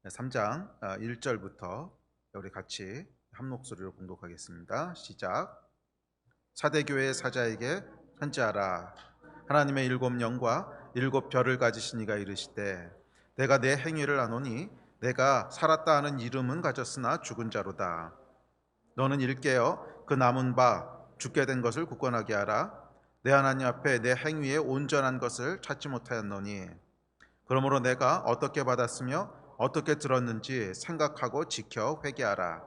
3장 1절부터 우리 같이 한 목소리로 봉독하겠습니다. 시작. 사대교회의 사자에게 편지하라. 하나님의 일곱 영과 일곱 별을 가지신 이가 이르시되 내가 내 행위를 아노니 내가 살았다 하는 이름은 가졌으나 죽은 자로다. 너는 일깨어 그 남은 바 죽게 된 것을 굳건하게 하라. 내 하나님 앞에 내 행위의 온전한 것을 찾지 못하였노니 그러므로 내가 어떻게 받았으며 어떻게 들었는지 생각하고 지켜 회개하라.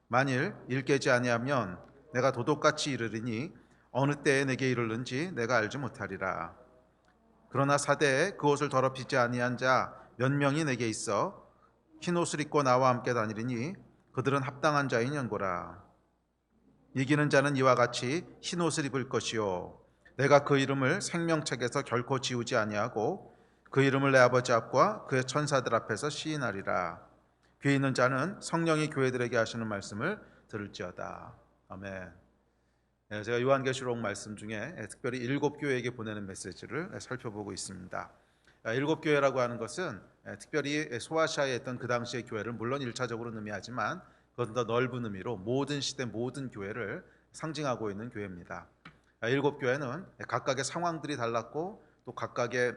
만일 일깨지 아니하면 내가 도둑같이 이르리니 어느 때에 내게 이르는지 내가 알지 못하리라. 그러나 사대에 그 옷을 더럽히지 아니한 자 몇 명이 내게 있어 흰 옷을 입고 나와 함께 다니리니 그들은 합당한 자인 연고라. 이기는 자는 이와 같이 흰 옷을 입을 것이요 내가 그 이름을 생명책에서 결코 지우지 아니하고 그 이름을 내 아버지 앞과 그의 천사들 앞에서 시인하리라. 귀 있는 자는 성령이 교회들에게 하시는 말씀을 들을지어다. 아멘. 제가 요한계시록 말씀 중에 특별히 일곱 교회에게 보내는 메시지를 살펴보고 있습니다. 일곱 교회라고 하는 것은 특별히 소아시아에 있던 그 당시의 교회를 물론 1차적으로 의미하지만 그것은 더 넓은 의미로 모든 시대 모든 교회를 상징하고 있는 교회입니다. 일곱 교회는 각각의 상황들이 달랐고 또 각각의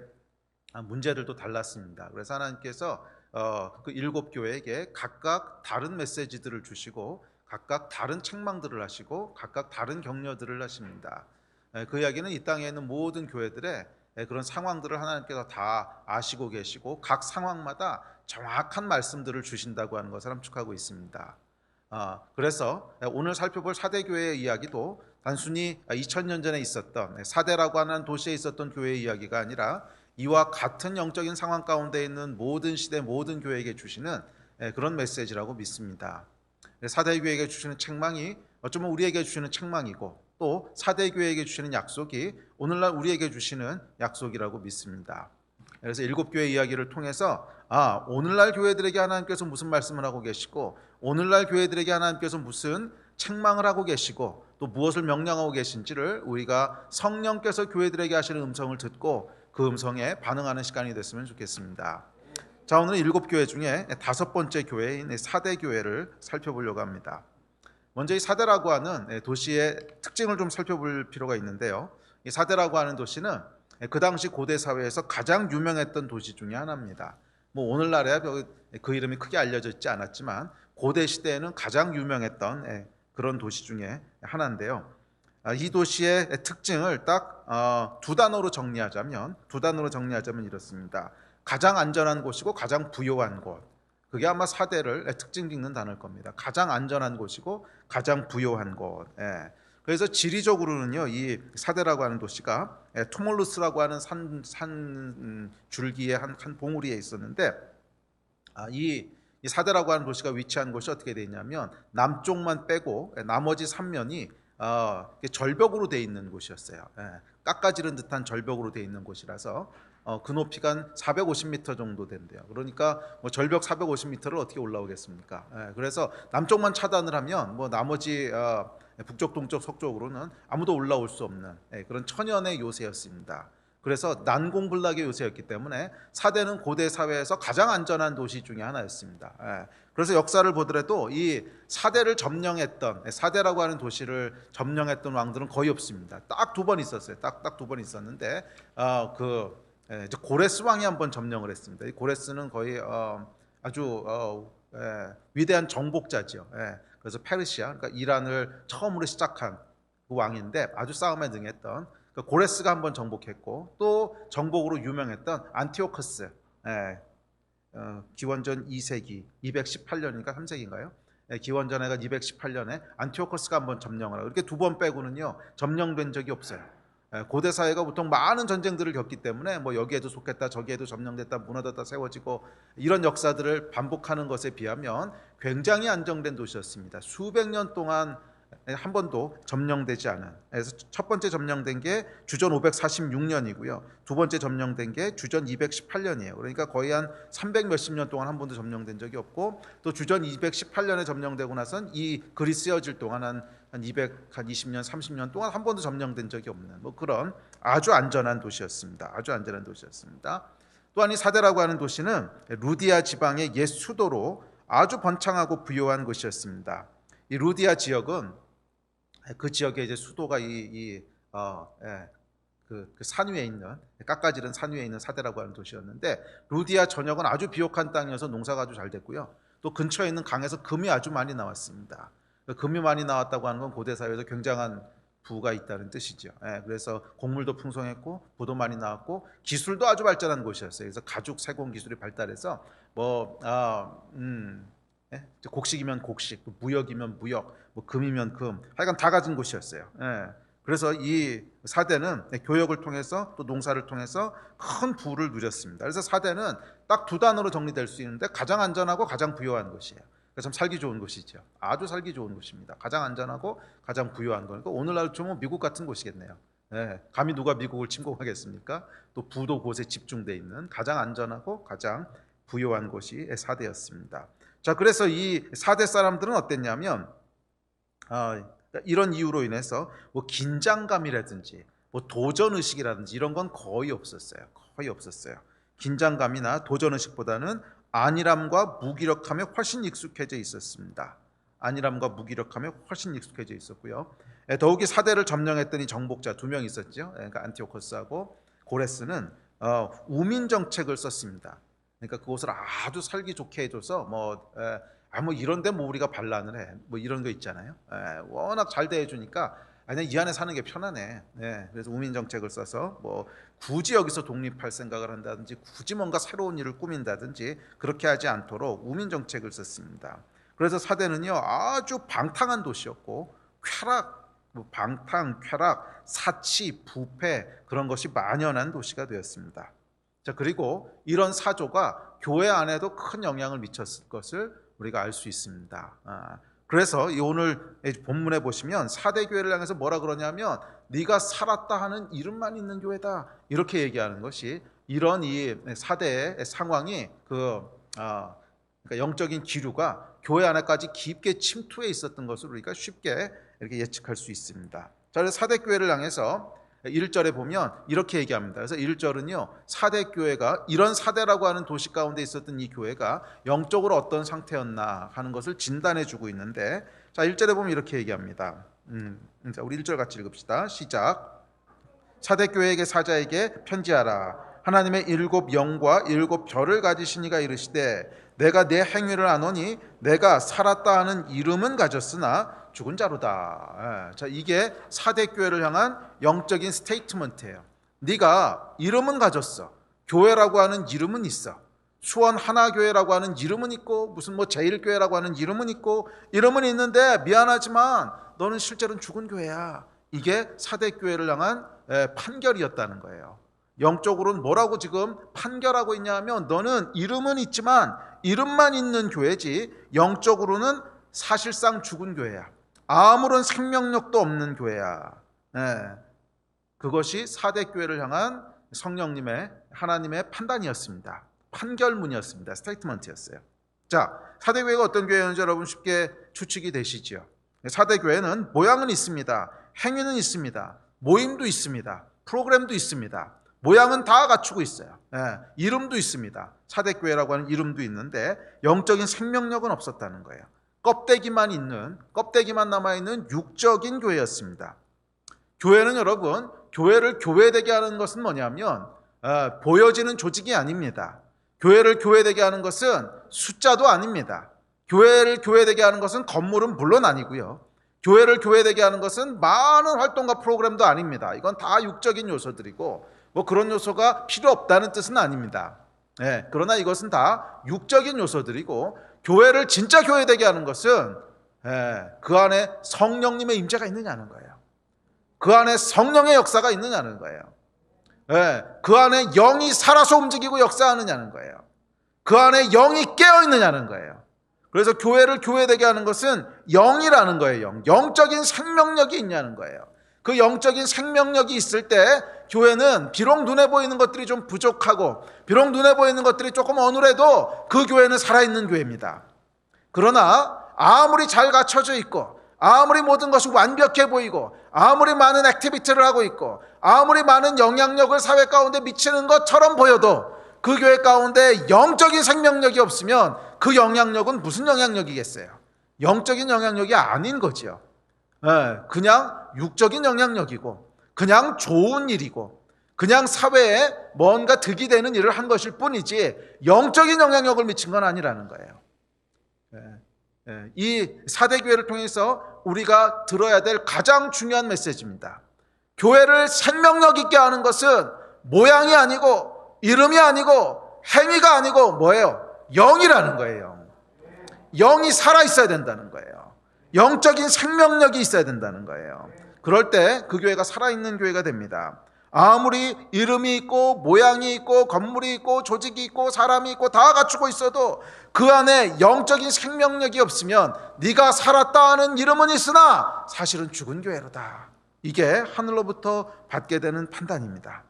문제들도 달랐습니다. 그래서 하나님께서 그 일곱 교회에게 각각 다른 메시지들을 주시고 각각 다른 책망들을 하시고 각각 다른 격려들을 하십니다. 그 이야기는 이 땅에 있는 모든 교회들의 그런 상황들을 하나님께서 다 아시고 계시고 각 상황마다 정확한 말씀들을 주신다고 하는 것을 함축하고 있습니다. 그래서 오늘 살펴볼 사대교회의 이야기도 단순히 2000년 전에 있었던 사대라고 하는 도시에 있었던 교회의 이야기가 아니라 이와 같은 영적인 상황 가운데 있는 모든 시대 모든 교회에게 주시는 그런 메시지라고 믿습니다. 사대교회에게 주시는 책망이 어쩌면 우리에게 주시는 책망이고 또 사대교회에게 주시는 약속이 오늘날 우리에게 주시는 약속이라고 믿습니다. 그래서 일곱 교회 이야기를 통해서 오늘날 교회들에게 하나님께서 무슨 말씀을 하고 계시고 오늘날 교회들에게 하나님께서 무슨 책망을 하고 계시고 또 무엇을 명령하고 계신지를 우리가 성령께서 교회들에게 하시는 음성을 듣고 그 음성에 반응하는 시간이 됐으면 좋겠습니다. 자, 오늘 일곱 교회 중에 다섯 번째 교회인 사대교회를 살펴보려고 합니다. 먼저 이 사대라고 하는 도시의 특징을 좀 살펴볼 필요가 있는데요. 이 사대라고 하는 도시는 그 당시 고대 사회에서 가장 유명했던 도시 중에 하나입니다. 뭐 오늘날에야 그 이름이 크게 알려져 있지 않았지만 고대 시대에는 가장 유명했던 그런 도시 중에 하나인데요. 이 도시의 특징을 딱 두 단어로 정리하자면 이렇습니다. 가장 안전한 곳이고 가장 부요한 곳. 그게 아마 사대를 특징 짓는 단어일 겁니다. 가장 안전한 곳이고 가장 부요한 곳. 그래서 지리적으로는요, 이 사대라고 하는 도시가 투몰루스라고 하는 산 줄기의 한 봉우리에 있었는데 이 사대라고 하는 도시가 위치한 곳이 어떻게 되어 있냐면 남쪽만 빼고 나머지 3면이 절벽으로 되어 있는 곳이었어요. 깎아지른 듯한 절벽으로 되어 있는 곳이라서 그 높이가 한 450m 정도 된대요. 그러니까 뭐 절벽 450m를 어떻게 올라오겠습니까? 그래서 남쪽만 차단을 하면 뭐 나머지 북쪽, 동쪽, 서쪽으로는 아무도 올라올 수 없는 그런 천연의 요새였습니다. 그래서 난공불락의 요새였기 때문에 사대는 고대 사회에서 가장 안전한 도시 중에 하나였습니다. 그래서 역사를 보더라도 이 사대를 점령했던 사대라고 하는 도시를 점령했던 왕들은 거의 없습니다. 딱 두 번 있었어요. 딱 두 번 있었는데 고레스 왕이 한번 점령을 했습니다. 이 고레스는 거의 아주 위대한 정복자지요. 그래서 페르시아, 그러니까 이란을 처음으로 시작한 그 왕인데 아주 싸움에 능했던 고레스가 한번 정복했고 또 정복으로 유명했던 안티오커스, 기원전 2세기 218년이니까 3세기인가요? 기원전에가 218년에 안티오커스가 한번 점령을 하고 이렇게 두 번 빼고는요 점령된 적이 없어요. 고대 사회가 보통 많은 전쟁들을 겪기 때문에 뭐 여기에도 속했다 저기에도 점령됐다 무너졌다 세워지고 이런 역사들을 반복하는 것에 비하면 굉장히 안정된 도시였습니다. 수백 년 동안 한 번도 점령되지 않은. 그래서 첫 번째 점령된 게 주전 546년이고요. 두 번째 점령된 게 주전 218년이에요. 그러니까 거의 한 300 몇십 년 동안 한 번도 점령된 적이 없고 또 주전 218년에 점령되고 나선 이 글이 쓰여질 동안 한 20년 30년 동안 한 번도 점령된 적이 없는 뭐 그런 아주 안전한 도시였습니다. 아주 안전한 도시였습니다. 또한 이 사대라고 하는 도시는 루디아 지방의 옛 수도로 아주 번창하고 부유한 곳이었습니다. 이 루디아 지역은 그 지역의 이제 수도가 그 산 위에 있는, 깎아지른 산 위에 있는 사대라고 하는 도시였는데, 루디아 전역은 아주 비옥한 땅이어서 농사가 아주 잘 됐고요. 또 근처에 있는 강에서 금이 아주 많이 나왔습니다. 금이 많이 나왔다고 하는 건 고대 사회에서 굉장한 부가 있다는 뜻이죠. 그래서 곡물도 풍성했고 부도 많이 나왔고 기술도 아주 발전한 곳이었어요. 그래서 가죽 세공 기술이 발달해서 곡식이면 곡식, 무역이면 무역, 금이면 금, 하여간 다 가진 곳이었어요. 그래서 이 사대는 교역을 통해서 또 농사를 통해서 큰 부를 누렸습니다. 그래서 사대는 딱 두 단어로 정리될 수 있는데 가장 안전하고 가장 부유한 곳이에요. 참 살기 좋은 곳이죠. 아주 살기 좋은 곳입니다. 가장 안전하고 가장 부유한 거니까 오늘날 좀 미국 같은 곳이겠네요. 감히 누가 미국을 침공하겠습니까? 또 부도 곳에 집중되어 있는 가장 안전하고 가장 부유한 곳이 사대였습니다. 자, 그래서 이 사대 사람들은 어땠냐면 이런 이유로 인해서 긴장감이라든지 도전의식이라든지 이런 건 거의 없었어요. 거의 없었어요. 긴장감이나 도전의식보다는 안일함과 무기력함에 훨씬 익숙해져 있었습니다. 안일함과 무기력함에 훨씬 익숙해져 있었고요. 더욱이 사대를 점령했던 이 정복자 두 명 있었죠. 그러니까 안티오코스하고 고레스는 우민 정책을 썼습니다. 그러니까 그곳을 아주 살기 좋게 해줘서 이런데 우리가 반란을 해 이런 거 있잖아요. 워낙 잘 대해주니까 그냥 이 안에 사는 게 편하네. 그래서 우민 정책을 써서 굳이 여기서 독립할 생각을 한다든지 굳이 뭔가 새로운 일을 꾸민다든지 그렇게 하지 않도록 우민 정책을 썼습니다. 그래서 사대는요 아주 방탕한 도시였고 방탕, 쾌락, 사치, 부패 그런 것이 만연한 도시가 되었습니다. 자, 그리고 이런 사조가 교회 안에도 큰 영향을 미쳤을 것을 우리가 알 수 있습니다. 그래서 이 오늘 본문에 보시면 사대 교회를 향해서 뭐라 그러냐면 네가 살았다 하는 이름만 있는 교회다 이렇게 얘기하는 것이 이런 이 사대의 상황이 그러니까 영적인 기류가 교회 안에까지 깊게 침투해 있었던 것을 우리가 쉽게 이렇게 예측할 수 있습니다. 자, 그래서 사대 교회를 향해서 1절에 보면 이렇게 얘기합니다. 그래서 1절은요 사대 교회가 이런 사대라고 하는 도시 가운데 있었던 이 교회가 영적으로 어떤 상태였나 하는 것을 진단해 주고 있는데, 자 1절에 보면 이렇게 얘기합니다. 자, 우리 1절 같이 읽읍시다. 시작. 사대 교회에게 사자에게 편지하라. 하나님의 7 영과 7 별을 가지신 이가 이르시되 내가 내 행위를 아노니 내가 살았다 하는 이름은 가졌으나 죽은 자로다. 자, 이게 사대 교회를 향한 영적인 스테이트먼트예요. 네가 이름은 가졌어. 교회라고 하는 이름은 있어. 수원 하나교회라고 하는 이름은 있고 무슨 제일교회라고 하는 이름은 있고 이름은 있는데 미안하지만 너는 실제로는 죽은 교회야. 이게 사대 교회를 향한 판결이었다는 거예요. 영적으로는 뭐라고 지금 판결하고 있냐면 너는 이름은 있지만 이름만 있는 교회지 영적으로는 사실상 죽은 교회야. 아무런 생명력도 없는 교회야. 그것이 사대 교회를 향한 성령님의 하나님의 판단이었습니다. 판결문이었습니다. 스테이트먼트였어요. 자, 사대 교회가 어떤 교회였는지 여러분 쉽게 추측이 되시죠. 사대 교회는 모양은 있습니다. 행위는 있습니다. 모임도 있습니다. 프로그램도 있습니다. 모양은 다 갖추고 있어요. 이름도 있습니다. 사대 교회라고 하는 이름도 있는데 영적인 생명력은 없었다는 거예요. 껍데기만 남아있는 육적인 교회였습니다. 교회는 여러분, 교회를 교회되게 하는 것은 뭐냐면 보여지는 조직이 아닙니다. 교회를 교회되게 하는 것은 숫자도 아닙니다. 교회를 교회되게 하는 것은 건물은 물론 아니고요. 교회를 교회되게 하는 것은 많은 활동과 프로그램도 아닙니다. 이건 다 육적인 요소들이고 그런 요소가 필요 없다는 뜻은 아닙니다. 그러나 이것은 다 육적인 요소들이고 교회를 진짜 교회되게 하는 것은 그 안에 성령님의 임재가 있느냐는 거예요. 그 안에 성령의 역사가 있느냐는 거예요. 그 안에 영이 살아서 움직이고 역사하느냐는 거예요. 그 안에 영이 깨어 있느냐는 거예요. 그래서 교회를 교회되게 하는 것은 영이라는 거예요. 영적인 생명력이 있냐는 거예요. 그 영적인 생명력이 있을 때 교회는 비록 눈에 보이는 것들이 좀 부족하고 비록 눈에 보이는 것들이 조금 어눌해도 그 교회는 살아있는 교회입니다. 그러나 아무리 잘 갖춰져 있고 아무리 모든 것이 완벽해 보이고 아무리 많은 액티비티를 하고 있고 아무리 많은 영향력을 사회 가운데 미치는 것처럼 보여도 그 교회 가운데 영적인 생명력이 없으면 그 영향력은 무슨 영향력이겠어요? 영적인 영향력이 아닌 거지요. 그냥 육적인 영향력이고, 그냥 좋은 일이고, 그냥 사회에 뭔가 득이 되는 일을 한 것일 뿐이지 영적인 영향력을 미친 건 아니라는 거예요. 이 사대교회를 통해서 우리가 들어야 될 가장 중요한 메시지입니다. 교회를 생명력 있게 하는 것은 모양이 아니고 이름이 아니고 행위가 아니고 뭐예요? 영이라는 거예요. 영이 살아있어야 된다는 거예요. 영적인 생명력이 있어야 된다는 거예요. 그럴 때 그 교회가 살아있는 교회가 됩니다. 아무리 이름이 있고 모양이 있고 건물이 있고 조직이 있고 사람이 있고 다 갖추고 있어도 그 안에 영적인 생명력이 없으면 네가 살았다 하는 이름은 있으나 사실은 죽은 교회로다. 이게 하늘로부터 받게 되는 판단입니다.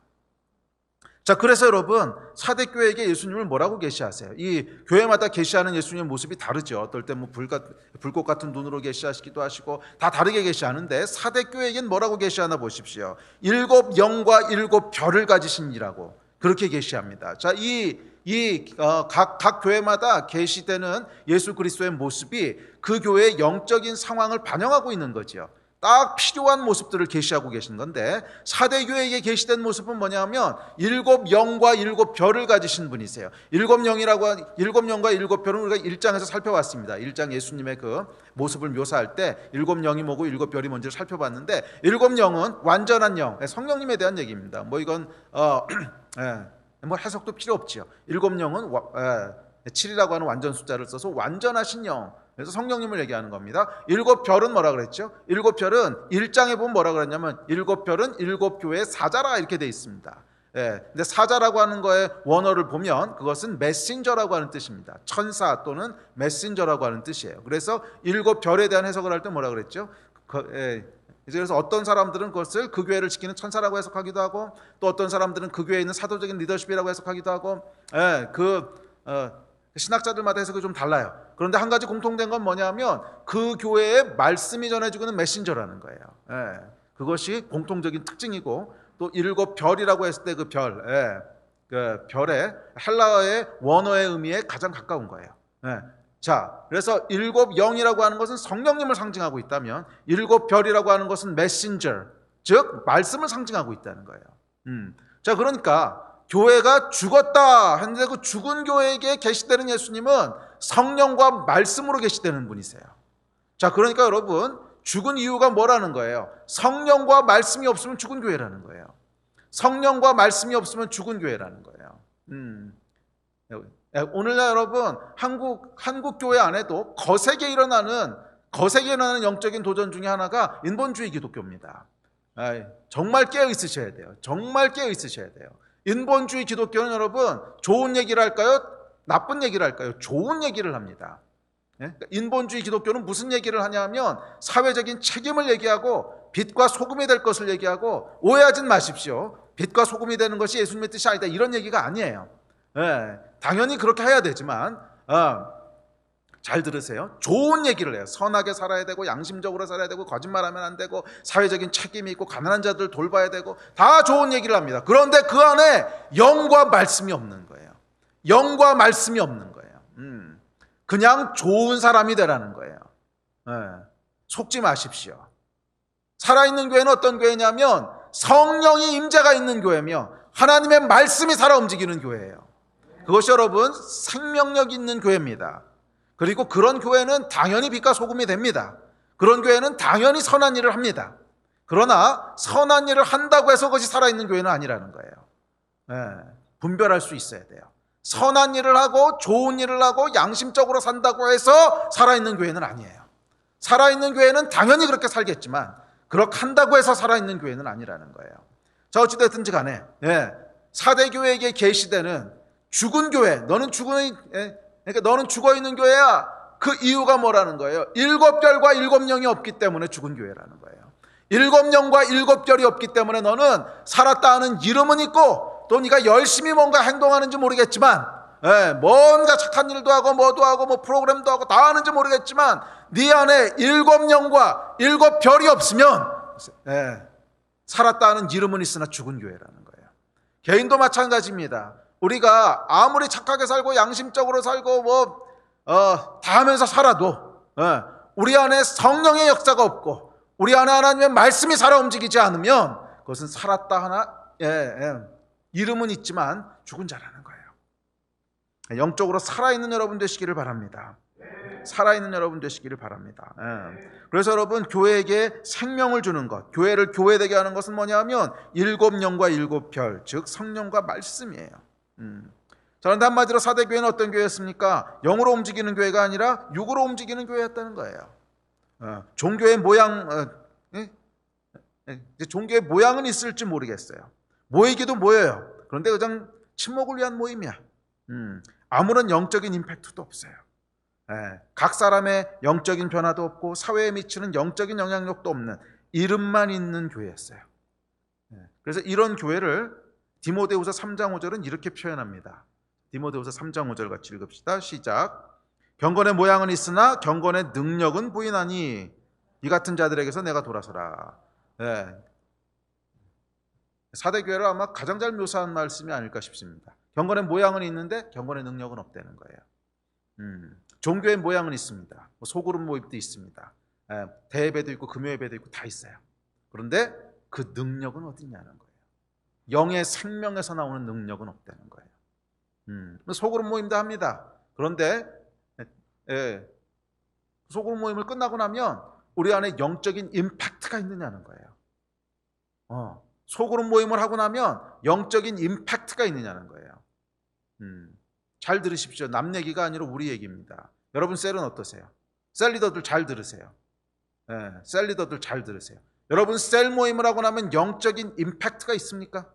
자, 그래서 여러분, 사대교회에게 예수님을 뭐라고 계시하세요? 이 교회마다 계시하는 예수님의 모습이 다르죠. 어떨 때 뭐 불꽃 같은 눈으로 계시하시기도 하시고 다 다르게 계시하는데, 사대교회에겐 뭐라고 계시하나 보십시오. 7 영과 7 별을 가지신 이라고 그렇게 계시합니다. 자, 각 교회마다 계시되는 예수 그리스도의 모습이 그 교회의 영적인 상황을 반영하고 있는 거죠. 딱 필요한 모습들을 계시하고 계신 건데, 사대교회에게 계시된 모습은 뭐냐면 7 영과 7 별을 가지신 분이세요. 7 영과 7 별은 우리가 1장에서 살펴봤습니다. 1장 예수님의 그 모습을 묘사할 때 7 영이 뭐고 7 별이 뭔지를 살펴봤는데, 7 영은 완전한 영, 성령님에 대한 얘기입니다. 뭐 이건 뭐 해석도 필요 없지요. 7 영은 7이라고 하는 완전 숫자를 써서 완전하신 영, 그래서 성령님을 얘기하는 겁니다. 7 별은 뭐라 그랬죠? 7 별은 1장에 보면 뭐라 그랬냐면 7 별은 7 교회의 사자라 이렇게 돼 있습니다. 근데 사자라고 하는 거의 원어를 보면 그것은 메신저라고 하는 뜻입니다. 천사 또는 메신저라고 하는 뜻이에요. 그래서 7 별에 대한 해석을 할 때 뭐라 그랬죠? 그래서 어떤 사람들은 그것을 그 교회를 지키는 천사라고 해석하기도 하고, 또 어떤 사람들은 그 교회에 있는 사도적인 리더십이라고 해석하기도 하고, 신학자들마다 해석이 좀 달라요. 그런데 한 가지 공통된 건 뭐냐면 그 교회에 말씀이 전해지고 있는 메신저라는 거예요. 그것이 공통적인 특징이고, 또 7 별이라고 했을 때 그 그 별의 헬라어의 원어의 의미에 가장 가까운 거예요. 자, 그래서 7 영이라고 하는 것은 성령님을 상징하고 있다면 7 별이라고 하는 것은 메신저, 즉 말씀을 상징하고 있다는 거예요. 자, 그러니까 교회가 죽었다 했는데 그 죽은 교회에게 계시되는 예수님은 성령과 말씀으로 계시되는 분이세요. 자, 그러니까 여러분, 죽은 이유가 뭐라는 거예요? 성령과 말씀이 없으면 죽은 교회라는 거예요. 성령과 말씀이 없으면 죽은 교회라는 거예요. 오늘날 여러분, 한국 교회 안에도 거세게 일어나는 영적인 도전 중에 하나가 인본주의 기독교입니다. 정말 깨어 있으셔야 돼요. 정말 깨어 있으셔야 돼요. 인본주의 기독교는 여러분, 좋은 얘기를 할까요? 나쁜 얘기를 할까요? 좋은 얘기를 합니다. 인본주의 기독교는 무슨 얘기를 하냐면 사회적인 책임을 얘기하고 빛과 소금이 될 것을 얘기하고, 오해하진 마십시오. 빛과 소금이 되는 것이 예수님의 뜻이 아니다, 이런 얘기가 아니에요. 당연히 그렇게 해야 되지만 잘 들으세요. 좋은 얘기를 해요. 선하게 살아야 되고, 양심적으로 살아야 되고, 거짓말하면 안 되고, 사회적인 책임이 있고, 가난한 자들 돌봐야 되고, 다 좋은 얘기를 합니다. 그런데 그 안에 영과 말씀이 없는 거예요. 영과 말씀이 없는 거예요. 그냥 좋은 사람이 되라는 거예요. 속지 마십시오. 살아있는 교회는 어떤 교회냐면 성령이 임재가 있는 교회며 하나님의 말씀이 살아 움직이는 교회예요. 그것이 여러분 생명력 있는 교회입니다. 그리고 그런 교회는 당연히 빛과 소금이 됩니다. 그런 교회는 당연히 선한 일을 합니다. 그러나 선한 일을 한다고 해서 그것이 살아있는 교회는 아니라는 거예요. 분별할 수 있어야 돼요. 선한 일을 하고 좋은 일을 하고 양심적으로 산다고 해서 살아있는 교회는 아니에요. 살아있는 교회는 당연히 그렇게 살겠지만 그렇게 한다고 해서 살아있는 교회는 아니라는 거예요. 자, 어찌됐든지 간에 사대교회에게 계시되는 죽은 교회, 너는 죽어 있는 교회야. 그 이유가 뭐라는 거예요? 7 별과 7 영이 없기 때문에 죽은 교회라는 거예요. 7 영과 7 별이 없기 때문에 너는 살았다 하는 이름은 있고, 또 네가 열심히 뭔가 행동하는지 모르겠지만, 뭔가 착한 일도 하고 뭐도 하고 뭐 프로그램도 하고 다 하는지 모르겠지만 네 안에 7 영과 7 별이 없으면 살았다 하는 이름은 있으나 죽은 교회라는 거예요. 개인도 마찬가지입니다. 우리가 아무리 착하게 살고 양심적으로 살고 다 하면서 살아도 우리 안에 성령의 역사가 없고 우리 안에 하나님의 말씀이 살아 움직이지 않으면 그것은 살았다 하나 이름은 있지만 죽은 자라는 거예요. 영적으로 살아있는 여러분 되시기를 바랍니다. 살아있는 여러분 되시기를 바랍니다. 그래서 여러분, 교회에게 생명을 주는 것, 교회를 교회되게 하는 것은 뭐냐면 일곱 영과 일곱 별, 즉 성령과 말씀이에요. 자, 그런데 한마디로 사대교회는 어떤 교회였습니까? 영으로 움직이는 교회가 아니라 육으로 움직이는 교회였다는 거예요. 종교의 모양, 종교의 모양은 있을지 모르겠어요. 모이기도 모여요. 그런데 그냥 친목을 위한 모임이야. 아무런 영적인 임팩트도 없어요. 각 사람의 영적인 변화도 없고 사회에 미치는 영적인 영향력도 없는 이름만 있는 교회였어요. 그래서 이런 교회를 디모데후서 3장 5절은 이렇게 표현합니다. 디모데후서 3장 5절 같이 읽읍시다. 시작. 경건의 모양은 있으나 경건의 능력은 부인하니 이 같은 자들에게서 내가 돌아서라. 사대교회를 아마 가장 잘 묘사한 말씀이 아닐까 싶습니다. 경건의 모양은 있는데 경건의 능력은 없다는 거예요. 종교의 모양은 있습니다. 소그룹 모임도 있습니다. 대예배도 있고 금요예배도 있고 다 있어요. 그런데 그 능력은 어디냐는 거예요. 영의 생명에서 나오는 능력은 없다는 거예요. 소그룹 모임도 합니다. 그런데 소그룹 모임을 끝나고 나면 우리 안에 영적인 임팩트가 있느냐는 거예요. 소그룹 모임을 하고 나면 영적인 임팩트가 있느냐는 거예요. 잘 들으십시오. 남 얘기가 아니라 우리 얘기입니다. 여러분 셀은 어떠세요? 셀 리더들 잘 들으세요. 셀 리더들 잘 들으세요. 여러분 셀 모임을 하고 나면 영적인 임팩트가 있습니까?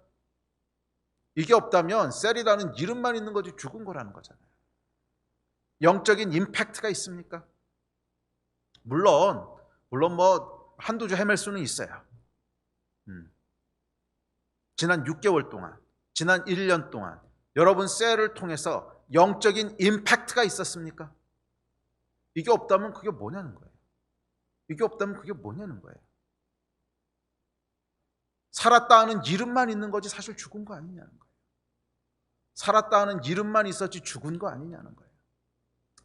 이게 없다면 셀이라는 이름만 있는 거지 죽은 거라는 거잖아요. 영적인 임팩트가 있습니까? 물론 뭐 한두 주 헤맬 수는 있어요. 지난 6개월 동안, 지난 1년 동안 여러분 셀을 통해서 영적인 임팩트가 있었습니까? 이게 없다면 그게 뭐냐는 거예요. 이게 없다면 그게 뭐냐는 거예요. 살았다 하는 이름만 있는 거지 사실 죽은 거 아니냐는 거예요. 살았다 하는 이름만 있었지 죽은 거 아니냐는 거예요.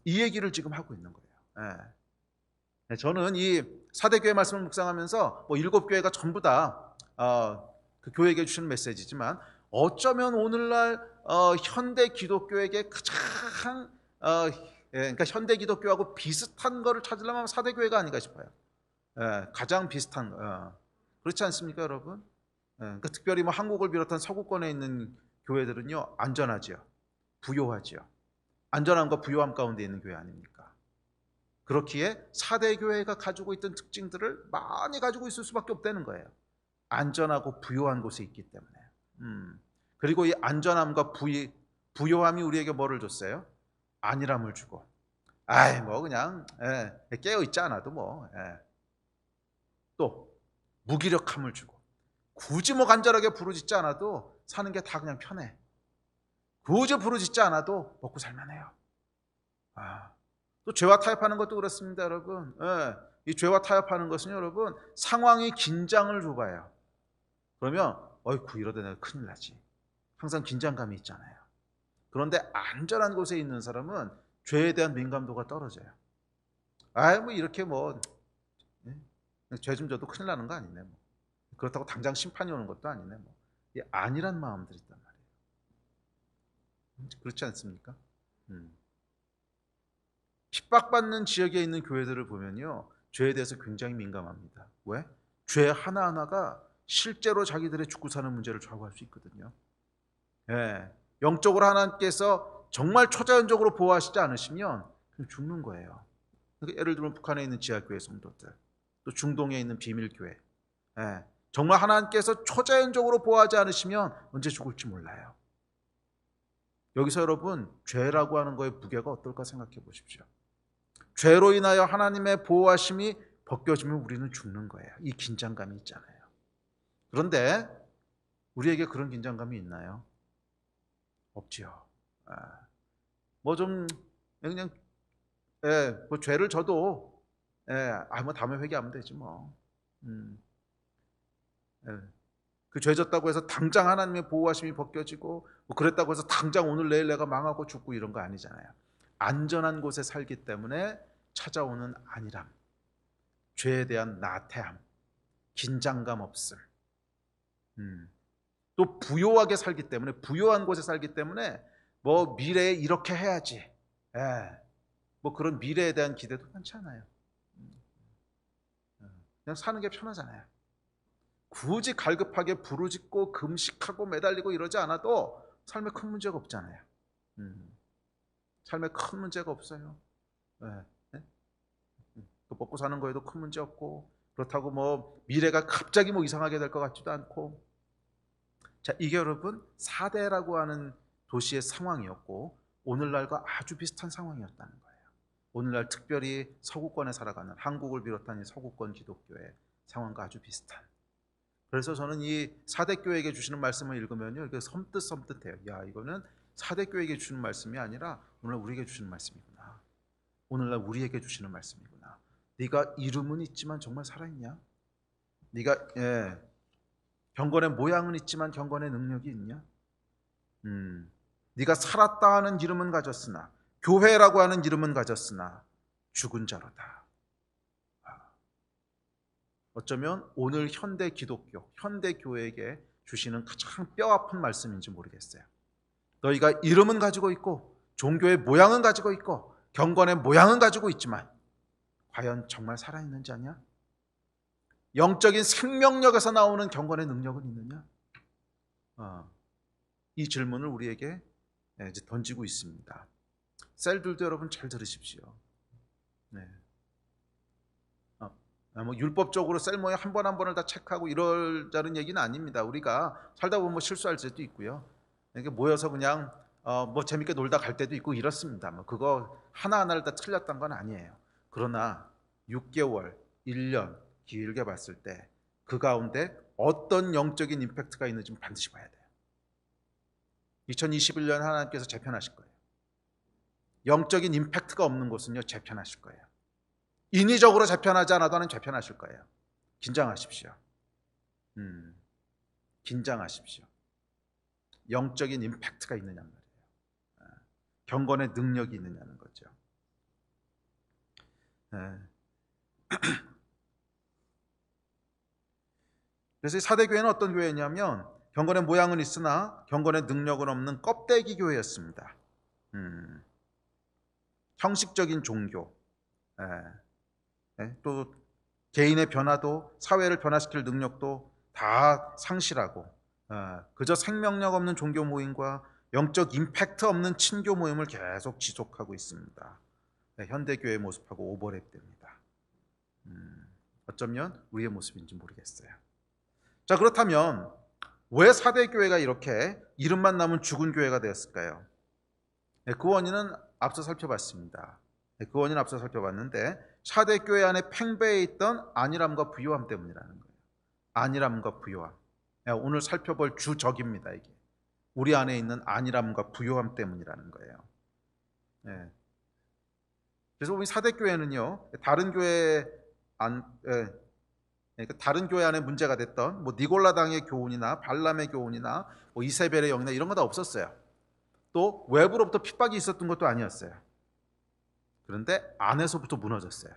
이 얘기를 지금 하고 있는 거예요. 저는 이 사대교회 말씀을 묵상하면서 일곱 교회가 전부 다 그 교회에게 주시는 메시지지만 어쩌면 오늘날 현대 기독교에게 가장 그러니까 현대 기독교하고 비슷한 거를 찾으려면 사대교회가 아닌가 싶어요. 가장 비슷한 거. 그렇지 않습니까, 여러분? 그러니까 특별히 한국을 비롯한 서구권에 있는 교회들은요 안전하지요, 부요하지요. 안전함과 부요함 가운데 있는 교회 아닙니까? 그렇기에 사대교회가 가지고 있던 특징들을 많이 가지고 있을 수밖에 없다는 거예요. 안전하고 부요한 곳에 있기 때문에. 그리고 이 안전함과 부요함이 우리에게 뭐를 줬어요? 안일함을 주고. 그냥 깨어 있지 않아도 또 무기력함을 주고. 굳이 간절하게 부르짖지 않아도 사는 게 다 그냥 편해. 굳이 부르짖지 않아도 먹고 살만해요. 또 죄와 타협하는 것도 그렇습니다, 여러분. 이 죄와 타협하는 것은 여러분 상황이 긴장을 줘봐요. 그러면 어이구 이러다 내가 큰일 나지. 항상 긴장감이 있잖아요. 그런데 안전한 곳에 있는 사람은 죄에 대한 민감도가 떨어져요. 이렇게 죄 좀 져도 큰일 나는 거 아니네. 그렇다고 당장 심판이 오는 것도 아니네. 이 안일한 마음들이 있단 말이에요. 그렇지 않습니까? 핍박받는 지역에 있는 교회들을 보면요 죄에 대해서 굉장히 민감합니다. 왜? 죄 하나하나가 실제로 자기들의 죽고 사는 문제를 좌우할 수 있거든요. 영적으로 하나님께서 정말 초자연적으로 보호하시지 않으시면 그냥 죽는 거예요. 예를 들면 북한에 있는 지하교회 성도들, 또 중동에 있는 비밀교회, 정말 하나님께서 초자연적으로 보호하지 않으시면 언제 죽을지 몰라요. 여기서 여러분 죄라고 하는 거의 무게가 어떨까 생각해 보십시오. 죄로 인하여 하나님의 보호하심이 벗겨지면 우리는 죽는 거예요. 이 긴장감이 있잖아요. 그런데 우리에게 그런 긴장감이 있나요? 없지요. 그냥 죄를 져도 다음에 회개하면 되지 그 죄졌다고 해서 당장 하나님의 보호하심이 벗겨지고 뭐 그랬다고 해서 당장 오늘 내일 내가 망하고 죽고 이런 거 아니잖아요. 안전한 곳에 살기 때문에 찾아오는 안일함, 죄에 대한 나태함, 긴장감 없음, 또 부요하게 살기 때문에, 부요한 곳에 살기 때문에 뭐 미래에 이렇게 해야지, 뭐 그런 미래에 대한 기대도 많지 않아요. 그냥 사는 게 편하잖아요. 굳이 갈급하게 부르짖고 금식하고 매달리고 이러지 않아도 삶에 큰 문제가 없잖아요. 삶에 큰 문제가 없어요. 또 먹고 사는 거에도 큰 문제 없고, 그렇다고 뭐 미래가 갑자기 뭐 이상하게 될 것 같지도 않고. 자, 이게 여러분 사대라고 하는 도시의 상황이었고 오늘날과 아주 비슷한 상황이었다는 거예요. 오늘날 특별히 서구권에 살아가는 한국을 비롯한 이 서구권 기독교의 상황과 아주 비슷한. 그래서 저는 이 사대교회에게 주시는 말씀을 읽으면요, 이게 섬뜩해요. 야, 이거는 사대교회에게 주시는 말씀이 아니라 오늘 우리에게 주시는 말씀이구나. 오늘날 우리에게 주시는 말씀이구나. 네가 이름은 있지만 정말 살아있냐? 네가 경건의 모양은 있지만 경건의 능력이 있냐? 네가 살았다 하는 이름은 가졌으나, 교회라고 하는 이름은 가졌으나 죽은 자로다. 어쩌면 오늘 현대 기독교, 현대 교회에게 주시는 가장 뼈아픈 말씀인지 모르겠어요. 너희가 이름은 가지고 있고 종교의 모양은 가지고 있고 경건의 모양은 가지고 있지만 과연 정말 살아있는지 아냐? 영적인 생명력에서 나오는 경건의 능력은 있느냐? 이 질문을 우리에게 이제 던지고 있습니다. 셀들도 여러분 잘 들으십시오. 뭐 율법적으로 셀 모양 한 번 한 번을 다 체크하고 이러자는 얘기는 아닙니다. 우리가 살다 보면 뭐 실수할 때도 있고요. 이렇게 모여서 그냥 뭐 재밌게 놀다 갈 때도 있고 이렇습니다. 뭐 그거 하나하나를 다 틀렸던 건 아니에요. 그러나 6개월, 1년 길게 봤을 때 그 가운데 어떤 영적인 임팩트가 있는지 반드시 봐야 돼요. 2021년 하나님께서 재편하실 거예요. 영적인 임팩트가 없는 곳은요, 재편하실 거예요. 인위적으로 재편하지 않아도 하나님 재편하실 거예요. 긴장하십시오. 긴장하십시오. 영적인 임팩트가 있느냐는 말이에요. 경건의 능력이 있느냐는 거죠. 그래서 사대교회는 어떤 교회냐면 경건의 모양은 있으나 경건의 능력은 없는 껍데기 교회였습니다. 형식적인 종교, 또 개인의 변화도, 사회를 변화시킬 능력도 다 상실하고 그저 생명력 없는 종교 모임과 영적 임팩트 없는 친교 모임을 계속 지속하고 있습니다. 현대교회의 모습하고 오버랩됩니다. 어쩌면 우리의 모습인지 모르겠어요. 자, 그렇다면 왜 사대교회가 이렇게 이름만 남은 죽은 교회가 되었을까요? 그 원인은 앞서 살펴봤습니다. 그 원인은 앞서 살펴봤는데 사대교회 안에 팽배해 있던 안일함과 부요함 때문이라는 거예요. 안일함과 부요함. 오늘 살펴볼 주적입니다. 이게 우리 안에 있는 안일함과 부요함 때문이라는 거예요. 그래서 우리 사대교회는요, 다른 교회 안에 문제가 됐던 뭐 니골라당의 교훈이나 발람의 교훈이나 뭐 이세벨의 영이나 이런 거 다 없었어요. 또 외부로부터 핍박이 있었던 것도 아니었어요. 그런데 안에서부터 무너졌어요.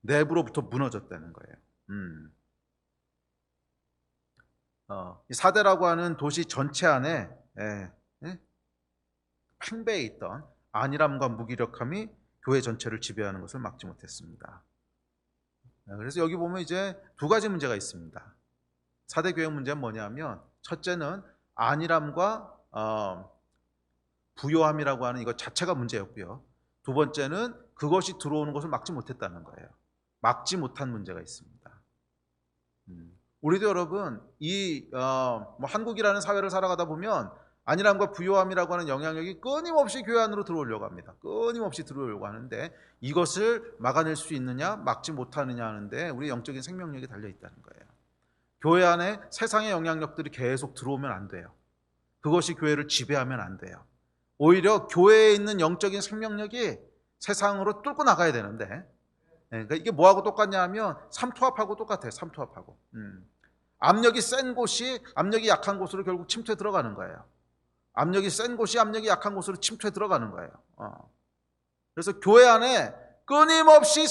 내부로부터 무너졌다는 거예요. 이 사대라고 하는 도시 전체 안에 팽배해 있던 안일함과 무기력함이 교회 전체를 지배하는 것을 막지 못했습니다. 그래서 여기 보면 이제 두 가지 문제가 있습니다. 사대교회 문제는 뭐냐면 첫째는 안일함과 부요함이라고 하는 이것 자체가 문제였고요. 두 번째는 그것이 들어오는 것을 막지 못했다는 거예요. 막지 못한 문제가 있습니다. 우리도 여러분 뭐 한국이라는 사회를 살아가다 보면 안일함과 부요함이라고 하는 영향력이 끊임없이 교회 안으로 들어오려고 합니다. 끊임없이 들어오려고 하는데 이것을 막아낼 수 있느냐 막지 못하느냐 하는데 우리 영적인 생명력이 달려있다는 거예요. 교회 안에 세상의 영향력들이 계속 들어오면 안 돼요. 그것이 교회를 지배하면 안 돼요. 오히려 교회에 있는 영적인 생명력이 세상으로 뚫고 나가야 되는데 그러니까 이게 뭐하고 똑같냐 하면 삼투압하고 똑같아요. 삼투압하고 압력이 센 곳이 압력이 약한 곳으로 결국 침투해 들어가는 거예요. 압력이 센 곳이 압력이 약한 곳으로 침투해 들어가는 거예요. 그래서 교회 안에 끊임없이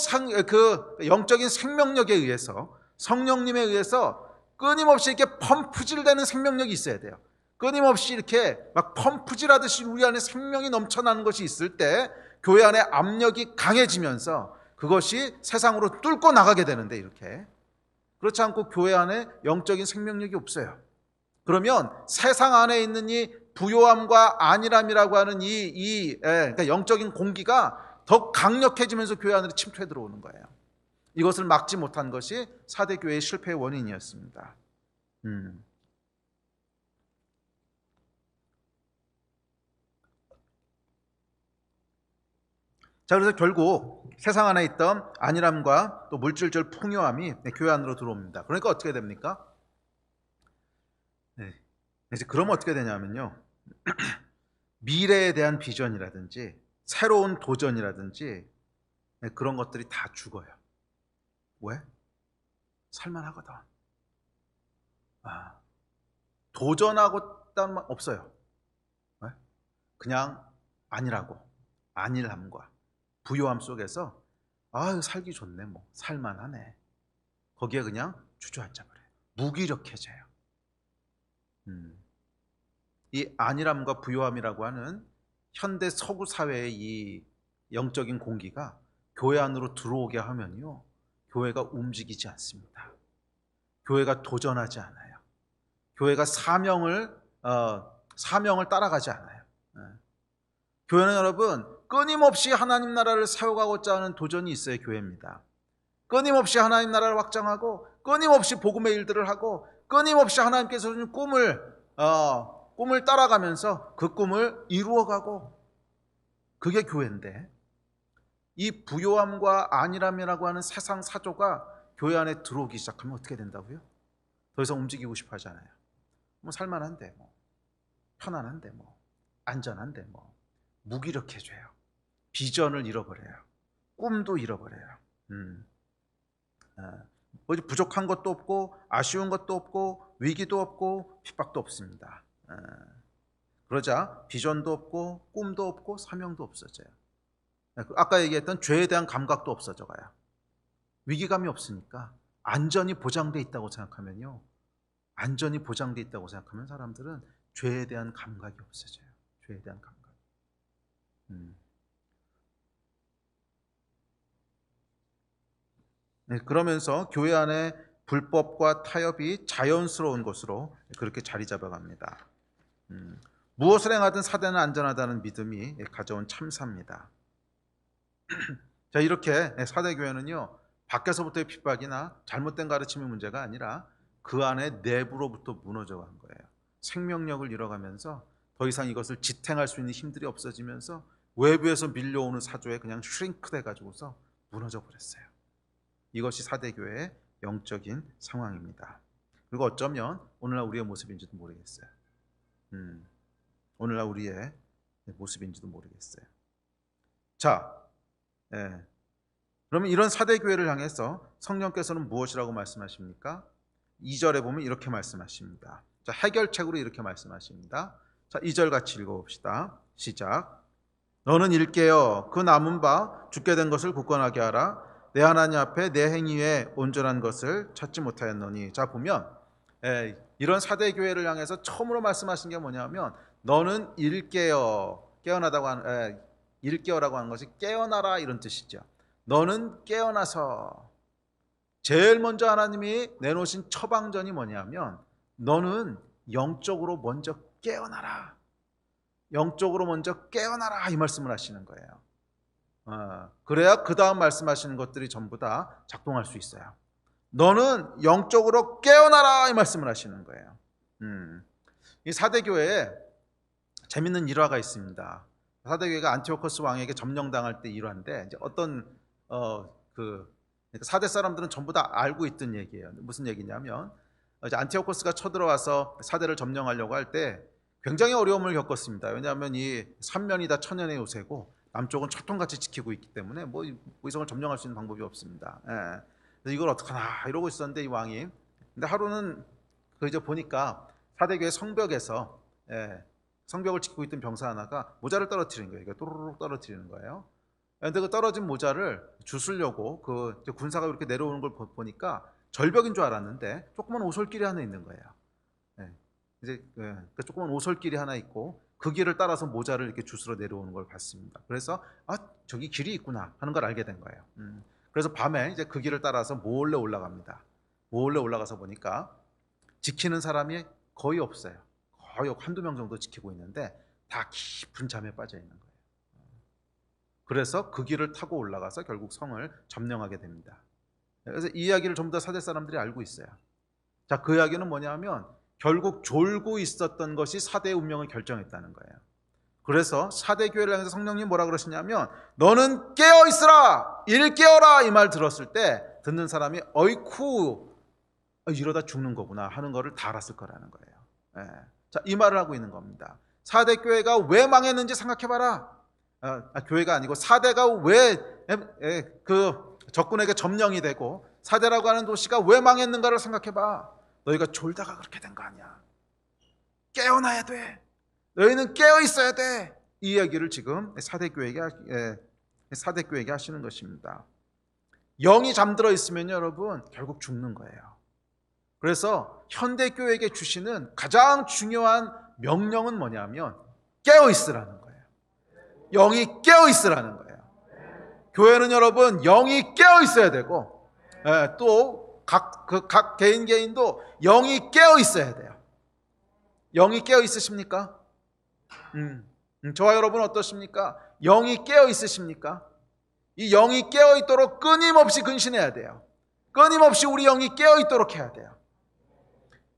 그 영적인 생명력에 의해서, 성령님에 의해서 끊임없이 이렇게 펌프질되는 생명력이 있어야 돼요. 끊임없이 이렇게 막 펌프질하듯이 우리 안에 생명이 넘쳐나는 것이 있을 때 교회 안에 압력이 강해지면서 그것이 세상으로 뚫고 나가게 되는데, 이렇게 그렇지 않고 교회 안에 영적인 생명력이 없어요. 그러면 세상 안에 있는 이 부요함과 안일함이라고 하는 그러니까 영적인 공기가 더 강력해지면서 교회 안으로 침투해 들어오는 거예요. 이것을 막지 못한 것이 사대 교회의 실패의 원인이었습니다. 자, 그래서 결국 세상 안에 있던 안일함과 또 물질적 풍요함이 교회 안으로 들어옵니다. 그러니까 어떻게 됩니까? 네. 이제 그러면 어떻게 되냐면요, 미래에 대한 비전이라든지 새로운 도전이라든지 그런 것들이 다 죽어요. 왜? 살만하거든. 도전하고 있다는 말 없어요. 왜? 그냥 아니라고, 안일함과 부요함 속에서 살기 좋네, 뭐 살만하네, 거기에 그냥 주저앉아 버려요. 무기력해져요. 이 안일함과 부요함이라고 하는 현대 서구 사회의 이 영적인 공기가 교회 안으로 들어오게 하면요, 교회가 움직이지 않습니다. 교회가 도전하지 않아요. 교회가 사명을 따라가지 않아요. 교회는 여러분 끊임없이 하나님 나라를 세워가고자 하는 도전이 있어야 교회입니다. 끊임없이 하나님 나라를 확장하고, 끊임없이 복음의 일들을 하고, 끊임없이 하나님께서 주신 꿈을 따라가면서 그 꿈을 이루어가고, 그게 교회인데, 이 부요함과 안일함이라고 하는 세상 사조가 교회 안에 들어오기 시작하면 어떻게 된다고요? 더 이상 움직이고 싶어 하잖아요. 뭐 살만한데, 뭐 편안한데, 뭐 안전한데, 뭐 무기력해져요. 비전을 잃어버려요. 꿈도 잃어버려요. 부족한 것도 없고, 아쉬운 것도 없고, 위기도 없고, 핍박도 없습니다. 그러자 비전도 없고, 꿈도 없고, 사명도 없어져요. 아까 얘기했던 죄에 대한 감각도 없어져가요. 위기감이 없으니까 안전이 보장돼 있다고 생각하면요, 안전이 보장돼 있다고 생각하면 사람들은 죄에 대한 감각이 없어져요. 죄에 대한 감각. 그러면서 교회 안에 불법과 타협이 자연스러운 것으로 그렇게 자리 잡아갑니다. 무엇을 행하든 사대는 안전하다는 믿음이 가져온 참사입니다. 자, 이렇게 사대교회는요, 밖에서부터의 핍박이나 잘못된 가르침의 문제가 아니라 그 안에 내부로부터 무너져 간 거예요. 생명력을 잃어가면서 더 이상 이것을 지탱할 수 있는 힘들이 없어지면서 외부에서 밀려오는 사조에 그냥 슈링크돼 가지고서 무너져 버렸어요. 이것이 사대교회의 영적인 상황입니다. 그리고 어쩌면 오늘날 우리의 모습인지도 모르겠어요. 오늘날 우리의 모습인지도 모르겠어요. 자, 그러면 이런 사대교회를 향해서 성령께서는 무엇이라고 말씀하십니까? 2절에 보면 이렇게 말씀하십니다. 자, 해결책으로 이렇게 말씀하십니다. 자, 2절 같이 읽어봅시다. 시작. 너는 일깨어 그 남은 바 죽게 된 것을 굳건하게 하라. 내 하나님 앞에 내 행위에 온전한 것을 찾지 못하였노니. 자, 보면 이런 사대교회를 향해서 처음으로 말씀하신 게 뭐냐면, 너는 일깨어, 일깨어라고 하는 것이 깨어나라 이런 뜻이죠. 너는 깨어나서, 제일 먼저 하나님이 내놓으신 처방전이 뭐냐면, 너는 영적으로 먼저 깨어나라. 영적으로 먼저 깨어나라, 이 말씀을 하시는 거예요. 그래야 그 다음 말씀하시는 것들이 전부 다 작동할 수 있어요. 너는 영적으로 깨어나라, 이 말씀을 하시는 거예요. 이 사대교회에 재밌는 일화가 있습니다. 사대교회가 안티오코스 왕에게 점령당할 때 일화인데, 이제 어떤 사대 사람들은 전부 다 알고 있던 얘기예요. 무슨 얘기냐면, 이제 안티오코스가 쳐들어와서 사대를 점령하려고 할 때 굉장히 어려움을 겪었습니다. 왜냐하면 이 삼면이 다 천연의 요새고 남쪽은 철통같이 지키고 있기 때문에 뭐 의성을 점령할 수 있는 방법이 없습니다. 그래서 이걸 어떡하나 이러고 있었는데, 이 왕이, 근데 하루는 그 이제 보니까 사대교회 성벽에서 성벽을 지키고 있던 병사 하나가 모자를 떨어뜨리는 거예요. 또르륵 떨어뜨리는 거예요. 근데 그 떨어진 모자를 주우려고 그 군사가 이렇게 내려오는 걸 보니까 절벽인 줄 알았는데 조그만 오솔길이 하나 있는 거예요. 이제 그 조그만 오솔길이 하나 있고 그 길을 따라서 모자를 이렇게 주스러 내려오는 걸 봤습니다. 그래서 저기 길이 있구나 하는 걸 알게 된 거예요. 그래서 밤에 이제 그 길을 따라서 몰래 올라갑니다. 몰래 올라가서 보니까 지키는 사람이 거의 없어요. 거의 한두 명 정도 지키고 있는데 다 깊은 잠에 빠져 있는 거예요. 그래서 그 길을 타고 올라가서 결국 성을 점령하게 됩니다. 그래서 이 이야기를 전부 다 사대 사람들이 알고 있어요. 자, 그 이야기는 뭐냐면 결국 졸고 있었던 것이 사대의 운명을 결정했다는 거예요. 그래서 사대 교회를 향해서 성령님 뭐라 그러시냐면 너는 깨어 있으라, 일깨어라 이 말 들었을 때 듣는 사람이 어이쿠 이러다 죽는 거구나 하는 거를 다 알았을 거라는 거예요. 자, 이 말을 하고 있는 겁니다. 사대 교회가 왜 망했는지 생각해봐라. 교회가 아니고 사대가 왜 그 적군에게 점령이 되고 사대라고 하는 도시가 왜 망했는가를 생각해봐. 너희가 졸다가 그렇게 된 거 아니야. 깨어나야 돼. 너희는 깨어 있어야 돼. 이 이야기를 지금 사대교회에게 하시는 것입니다. 영이 잠들어 있으면 여러분 결국 죽는 거예요. 그래서 현대교회에게 주시는 가장 중요한 명령은 뭐냐면 깨어 있으라는 거예요. 영이 깨어 있으라는 거예요. 교회는 여러분 영이 깨어 있어야 되고 또 각 개인도 영이 깨어 있어야 돼요. 영이 깨어 있으십니까? 저와 여러분 어떠십니까? 영이 깨어 있으십니까? 이 영이 깨어 있도록 끊임없이 근신해야 돼요. 끊임없이 우리 영이 깨어 있도록 해야 돼요.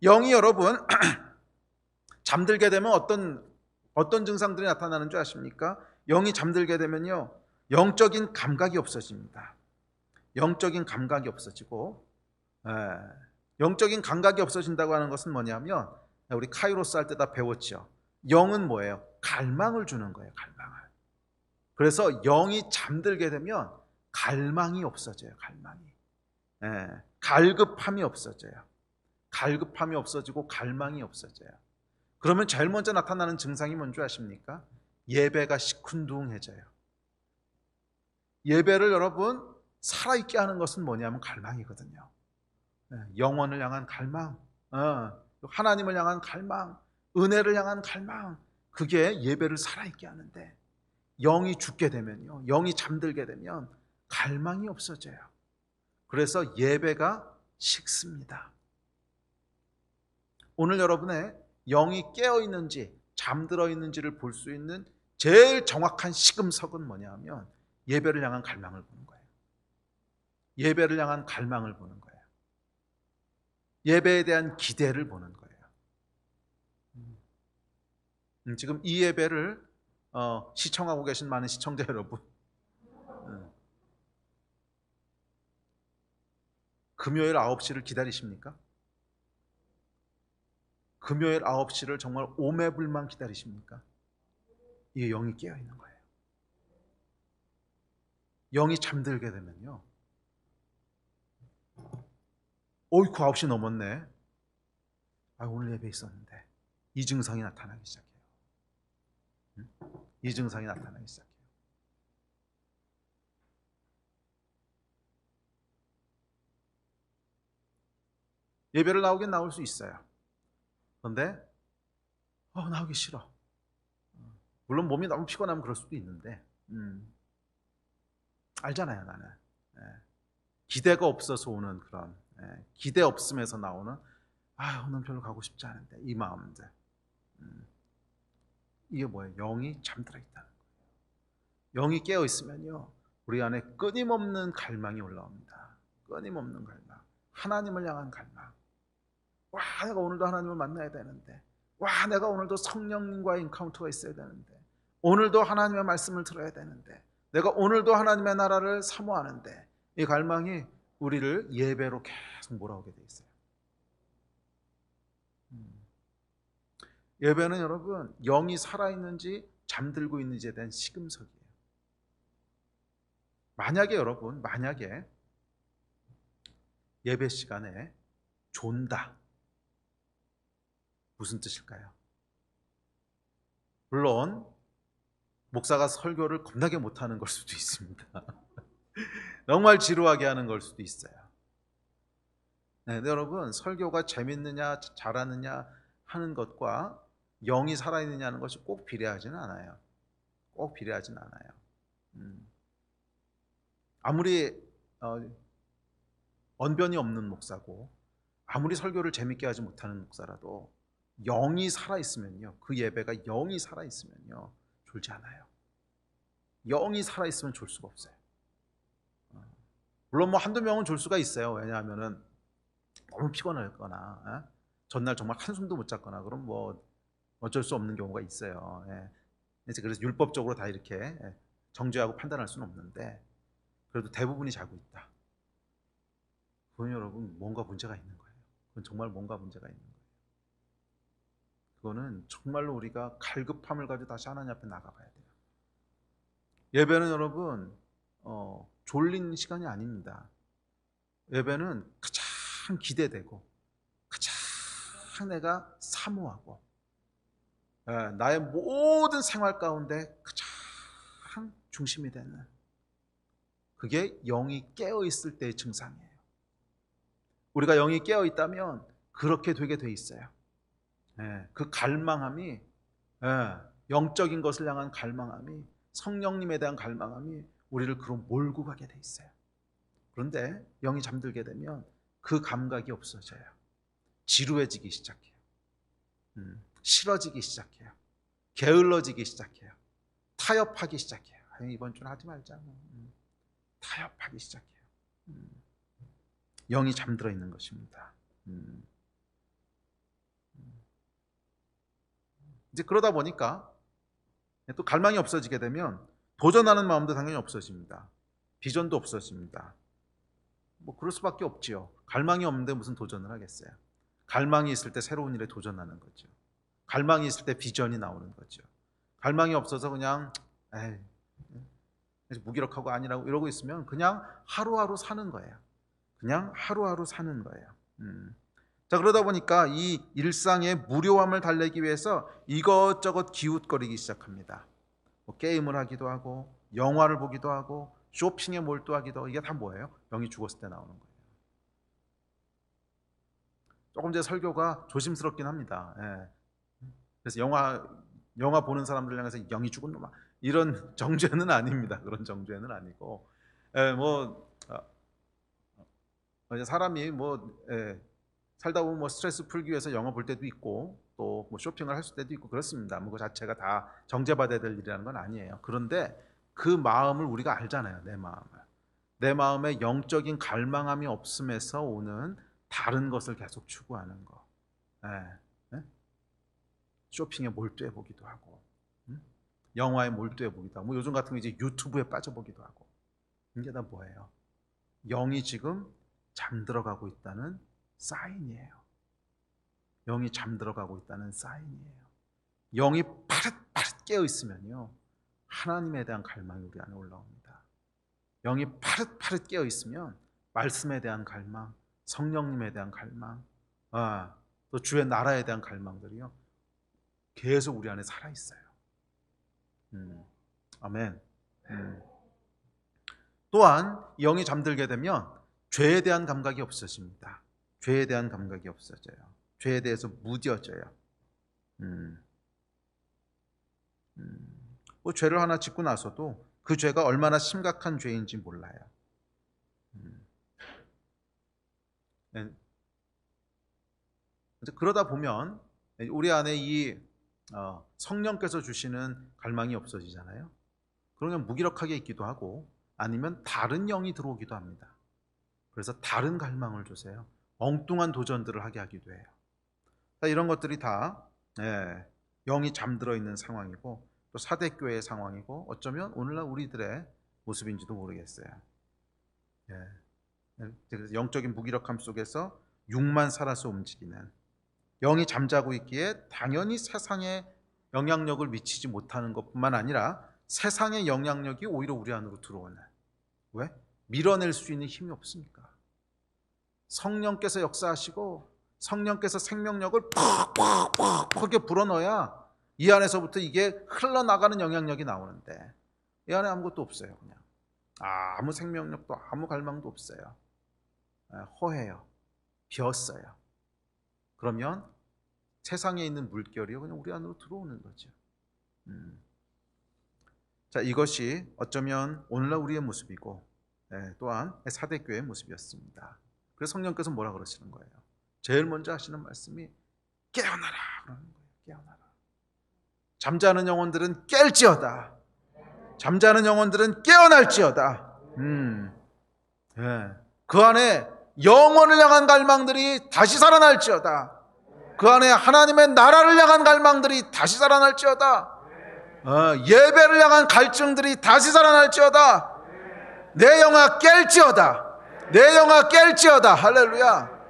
영이 여러분 잠들게 되면 어떤 증상들이 나타나는 줄 아십니까? 영이 잠들게 되면요, 영적인 감각이 없어집니다. 영적인 감각이 없어지고, 영적인 감각이 없어진다고 하는 것은 뭐냐면 우리 카이로스 할 때 다 배웠죠. 영은 뭐예요? 갈망을 주는 거예요. 갈망을. 그래서 영이 잠들게 되면 갈망이 없어져요. 갈망이. 갈급함이 없어져요. 갈급함이 없어지고 갈망이 없어져요. 그러면 제일 먼저 나타나는 증상이 뭔지 아십니까? 예배가 시큰둥해져요. 예배를 여러분 살아있게 하는 것은 뭐냐면 갈망이거든요. 영혼을 향한 갈망, 하나님을 향한 갈망, 은혜를 향한 갈망, 그게 예배를 살아있게 하는데 영이 죽게 되면요, 영이 잠들게 되면 갈망이 없어져요. 그래서 예배가 식습니다. 오늘 여러분의 영이 깨어 있는지 잠들어 있는지를 볼 수 있는 제일 정확한 시금석은 뭐냐면 예배를 향한 갈망을 보는 거예요. 예배를 향한 갈망을 보는 거예요. 예배에 대한 기대를 보는 거예요. 지금 이 예배를 시청하고 계신 많은 시청자 여러분, 금요일 9시를 기다리십니까? 금요일 9시를 정말 오매불만 기다리십니까? 이게 영이 깨어 있는 거예요. 영이 잠들게 되면요, 어이쿠 9시 넘었네. 오늘 예배 있었는데. 이 증상이 나타나기 시작해요. 이 증상이 나타나기 시작해요. 예배를 나오긴 나올 수 있어요. 그런데 나오기 싫어. 물론 몸이 너무 피곤하면 그럴 수도 있는데 알잖아요, 나는. 기대가 없어서 오는 그런 기대 없음에서 나오는 오늘 별로 가고 싶지 않은데 이 마음들. 이게 뭐예요? 영이 잠들어 있다는 거예요. 영이 깨어 있으면요, 우리 안에 끊임없는 갈망이 올라옵니다. 끊임없는 갈망. 하나님을 향한 갈망. 내가 오늘도 하나님을 만나야 되는데, 내가 오늘도 성령님과의 인카운터가 있어야 되는데, 오늘도 하나님의 말씀을 들어야 되는데, 내가 오늘도 하나님의 나라를 사모하는데, 이 갈망이 우리를 예배로 계속 몰아오게 돼 있어요. 예배는 여러분 영이 살아있는지 잠들고 있는지에 대한 시금석이에요. 만약에 예배 시간에 존다, 무슨 뜻일까요? 물론 목사가 설교를 겁나게 못하는 걸 수도 있습니다. 정말 지루하게 하는 걸 수도 있어요. 네, 여러분, 설교가 재밌느냐 잘하느냐 하는 것과 영이 살아있느냐 하는 것이 꼭 비례하지는 않아요. 꼭 비례하지는 않아요. 아무리 언변이 없는 목사고 아무리 설교를 재밌게 하지 못하는 목사라도 영이 살아있으면요, 그 예배가 영이 살아있으면요 졸지 않아요. 영이 살아있으면 졸 수가 없어요. 물론 뭐 한두 명은 졸 수가 있어요. 왜냐하면은 너무 피곤하거나 전날 정말 한숨도 못 잤거나 그럼 뭐 어쩔 수 없는 경우가 있어요. 그래서 율법적으로 다 이렇게 정죄하고 판단할 수는 없는데 그래도 대부분이 자고 있다. 그건 여러분 뭔가 문제가 있는 거예요. 그건 정말 뭔가 문제가 있는 거예요. 그거는 정말로 우리가 갈급함을 가지고 다시 하나님 앞에 나가봐야 돼요. 예배는 여러분 졸린 시간이 아닙니다. 예배는 가장 기대되고 가장 내가 사모하고 나의 모든 생활 가운데 가장 중심이 되는, 그게 영이 깨어있을 때의 증상이에요. 우리가 영이 깨어있다면 그렇게 되게 돼 있어요. 그 갈망함이, 영적인 것을 향한 갈망함이, 성령님에 대한 갈망함이 우리를 그로 몰고 가게 돼 있어요. 그런데 영이 잠들게 되면 그 감각이 없어져요. 지루해지기 시작해요. 싫어지기 시작해요. 게을러지기 시작해요. 타협하기 시작해요. 이번 주는 하지 말자. 타협하기 시작해요. 영이 잠들어 있는 것입니다. 이제 그러다 보니까 또 갈망이 없어지게 되면 도전하는 마음도 당연히 없어집니다. 비전도 없어집니다. 뭐 그럴 수밖에 없지요. 갈망이 없는데 무슨 도전을 하겠어요. 갈망이 있을 때 새로운 일에 도전하는 거죠. 갈망이 있을 때 비전이 나오는 거죠. 갈망이 없어서 그냥 무기력하고 아니라고 이러고 있으면 그냥 하루하루 사는 거예요. 그냥 하루하루 사는 거예요. 자, 그러다 보니까 이 일상의 무료함을 달래기 위해서 이것저것 기웃거리기 시작합니다. 뭐 게임을 하기도 하고 영화를 보기도 하고 쇼핑에 몰두하기도 하고, 이게 다 뭐예요? 영이 죽었을 때 나오는 거예요. 조금 제 설교가 조심스럽긴 합니다. 그래서 영화 보는 사람들 향해서 영이 죽은 놈아 이런 정죄는 아닙니다. 그런 정죄는 아니고, 사람이 살다 보면 스트레스 풀기 위해서 영화 볼 때도 있고 또 뭐 쇼핑을 할 때도 있고 그렇습니다. 그 자체가 다 정죄받아야 될 일이라는 건 아니에요. 그런데 그 마음을 우리가 알잖아요. 내 마음에 영적인 갈망함이 없음에서 오는 다른 것을 계속 추구하는 거. 쇼핑에 몰두해 보기도 하고, 영화에 몰두해 보기도 하고, 요즘 같은 거 이제 유튜브에 빠져 보기도 하고, 이게 다 뭐예요? 영이 지금 잠들어가고 있다는 사인이에요. 영이 잠들어가고 있다는 사인이에요. 영이 파릇파릇 깨어 있으면요, 하나님에 대한 갈망이 우리 안에 올라옵니다. 영이 파릇파릇 깨어 있으면 말씀에 대한 갈망, 성령님에 대한 갈망, 또 주의 나라에 대한 갈망들이요 계속 우리 안에 살아 있어요. 아멘. 또한 영이 잠들게 되면 죄에 대한 감각이 없어집니다. 죄에 대한 감각이 없어져요. 죄에 대해서 무뎌져요. 뭐 죄를 하나 짓고 나서도 그 죄가 얼마나 심각한 죄인지 몰라요. 그러다 보면 우리 안에 이 성령께서 주시는 갈망이 없어지잖아요. 그러면 무기력하게 있기도 하고 아니면 다른 영이 들어오기도 합니다. 그래서 다른 갈망을 주세요. 엉뚱한 도전들을 하게 하기도 해요. 이런 것들이 다 영이 잠들어 있는 상황이고 또 사대교회의 상황이고 어쩌면 오늘날 우리들의 모습인지도 모르겠어요. 그래서 영적인 무기력함 속에서 육만 살아서 움직이는, 영이 잠자고 있기에 당연히 세상에 영향력을 미치지 못하는 것뿐만 아니라 세상의 영향력이 오히려 우리 안으로 들어오는, 왜? 밀어낼 수 있는 힘이 없으니까. 성령께서 역사하시고 성령께서 생명력을 팍팍팍 이렇게 불어넣어야 이 안에서부터 이게 흘러나가는 영향력이 나오는데 이 안에 아무것도 없어요. 그냥 아무 생명력도 아무 갈망도 없어요. 허해요. 비었어요. 그러면 세상에 있는 물결이 그냥 우리 안으로 들어오는 거죠. 자, 이것이 어쩌면 오늘날 우리의 모습이고 또한 사대교회의 모습이었습니다. 그래서 성령께서 뭐라 그러시는 거예요? 제일 먼저 하시는 말씀이 깨어나라 그러는 거예요. 깨어나라. 잠자는 영혼들은 깰지어다. 잠자는 영혼들은 깨어날지어다. 그 안에 영혼을 향한 갈망들이 다시 살아날지어다. 그 안에 하나님의 나라를 향한 갈망들이 다시 살아날지어다. 예배를 향한 갈증들이 다시 살아날지어다. 내 영아 깰지어다. 내 영아 깰지어다. 할렐루야.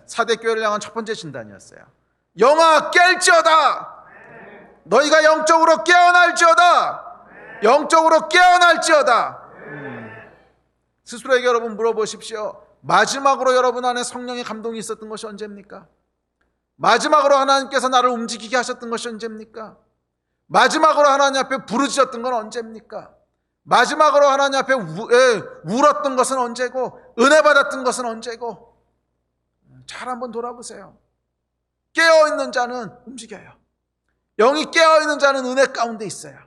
사대교회를 향한 첫 번째 진단이었어요. 영아 깰지어다. 너희가 영적으로 깨어날지어다. 영적으로 깨어날지어다. 스스로에게 여러분 물어보십시오. 마지막으로 여러분 안에 성령의 감동이 있었던 것이 언제입니까? 마지막으로 하나님께서 나를 움직이게 하셨던 것이 언제입니까? 마지막으로 하나님 앞에 부르짖었던 건 언제입니까? 마지막으로 하나님 앞에 울었던 것은 언제고 은혜 받았던 것은 언제고? 잘 한번 돌아보세요. 깨어있는 자는 움직여요. 영이 깨어있는 자는 은혜 가운데 있어요.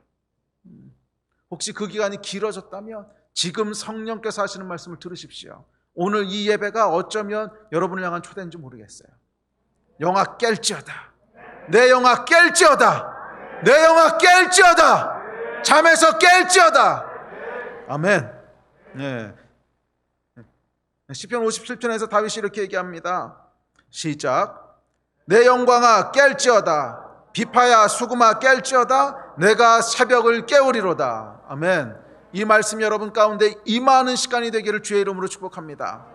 혹시 그 기간이 길어졌다면 지금 성령께서 하시는 말씀을 들으십시오. 오늘 이 예배가 어쩌면 여러분을 향한 초대인지 모르겠어요. 영아 깰지어다. 내 영아 깰지어다. 내 영아 깰지어다. 잠에서 깰지어다. 아멘. 시편 57편에서 다윗이 이렇게 얘기합니다. 시작. 내 영광아 깰지어다. 비파야 수금아 깰지어다. 내가 새벽을 깨우리로다. 아멘. 이 말씀 여러분 가운데 임하는 시간이 되기를 주의 이름으로 축복합니다.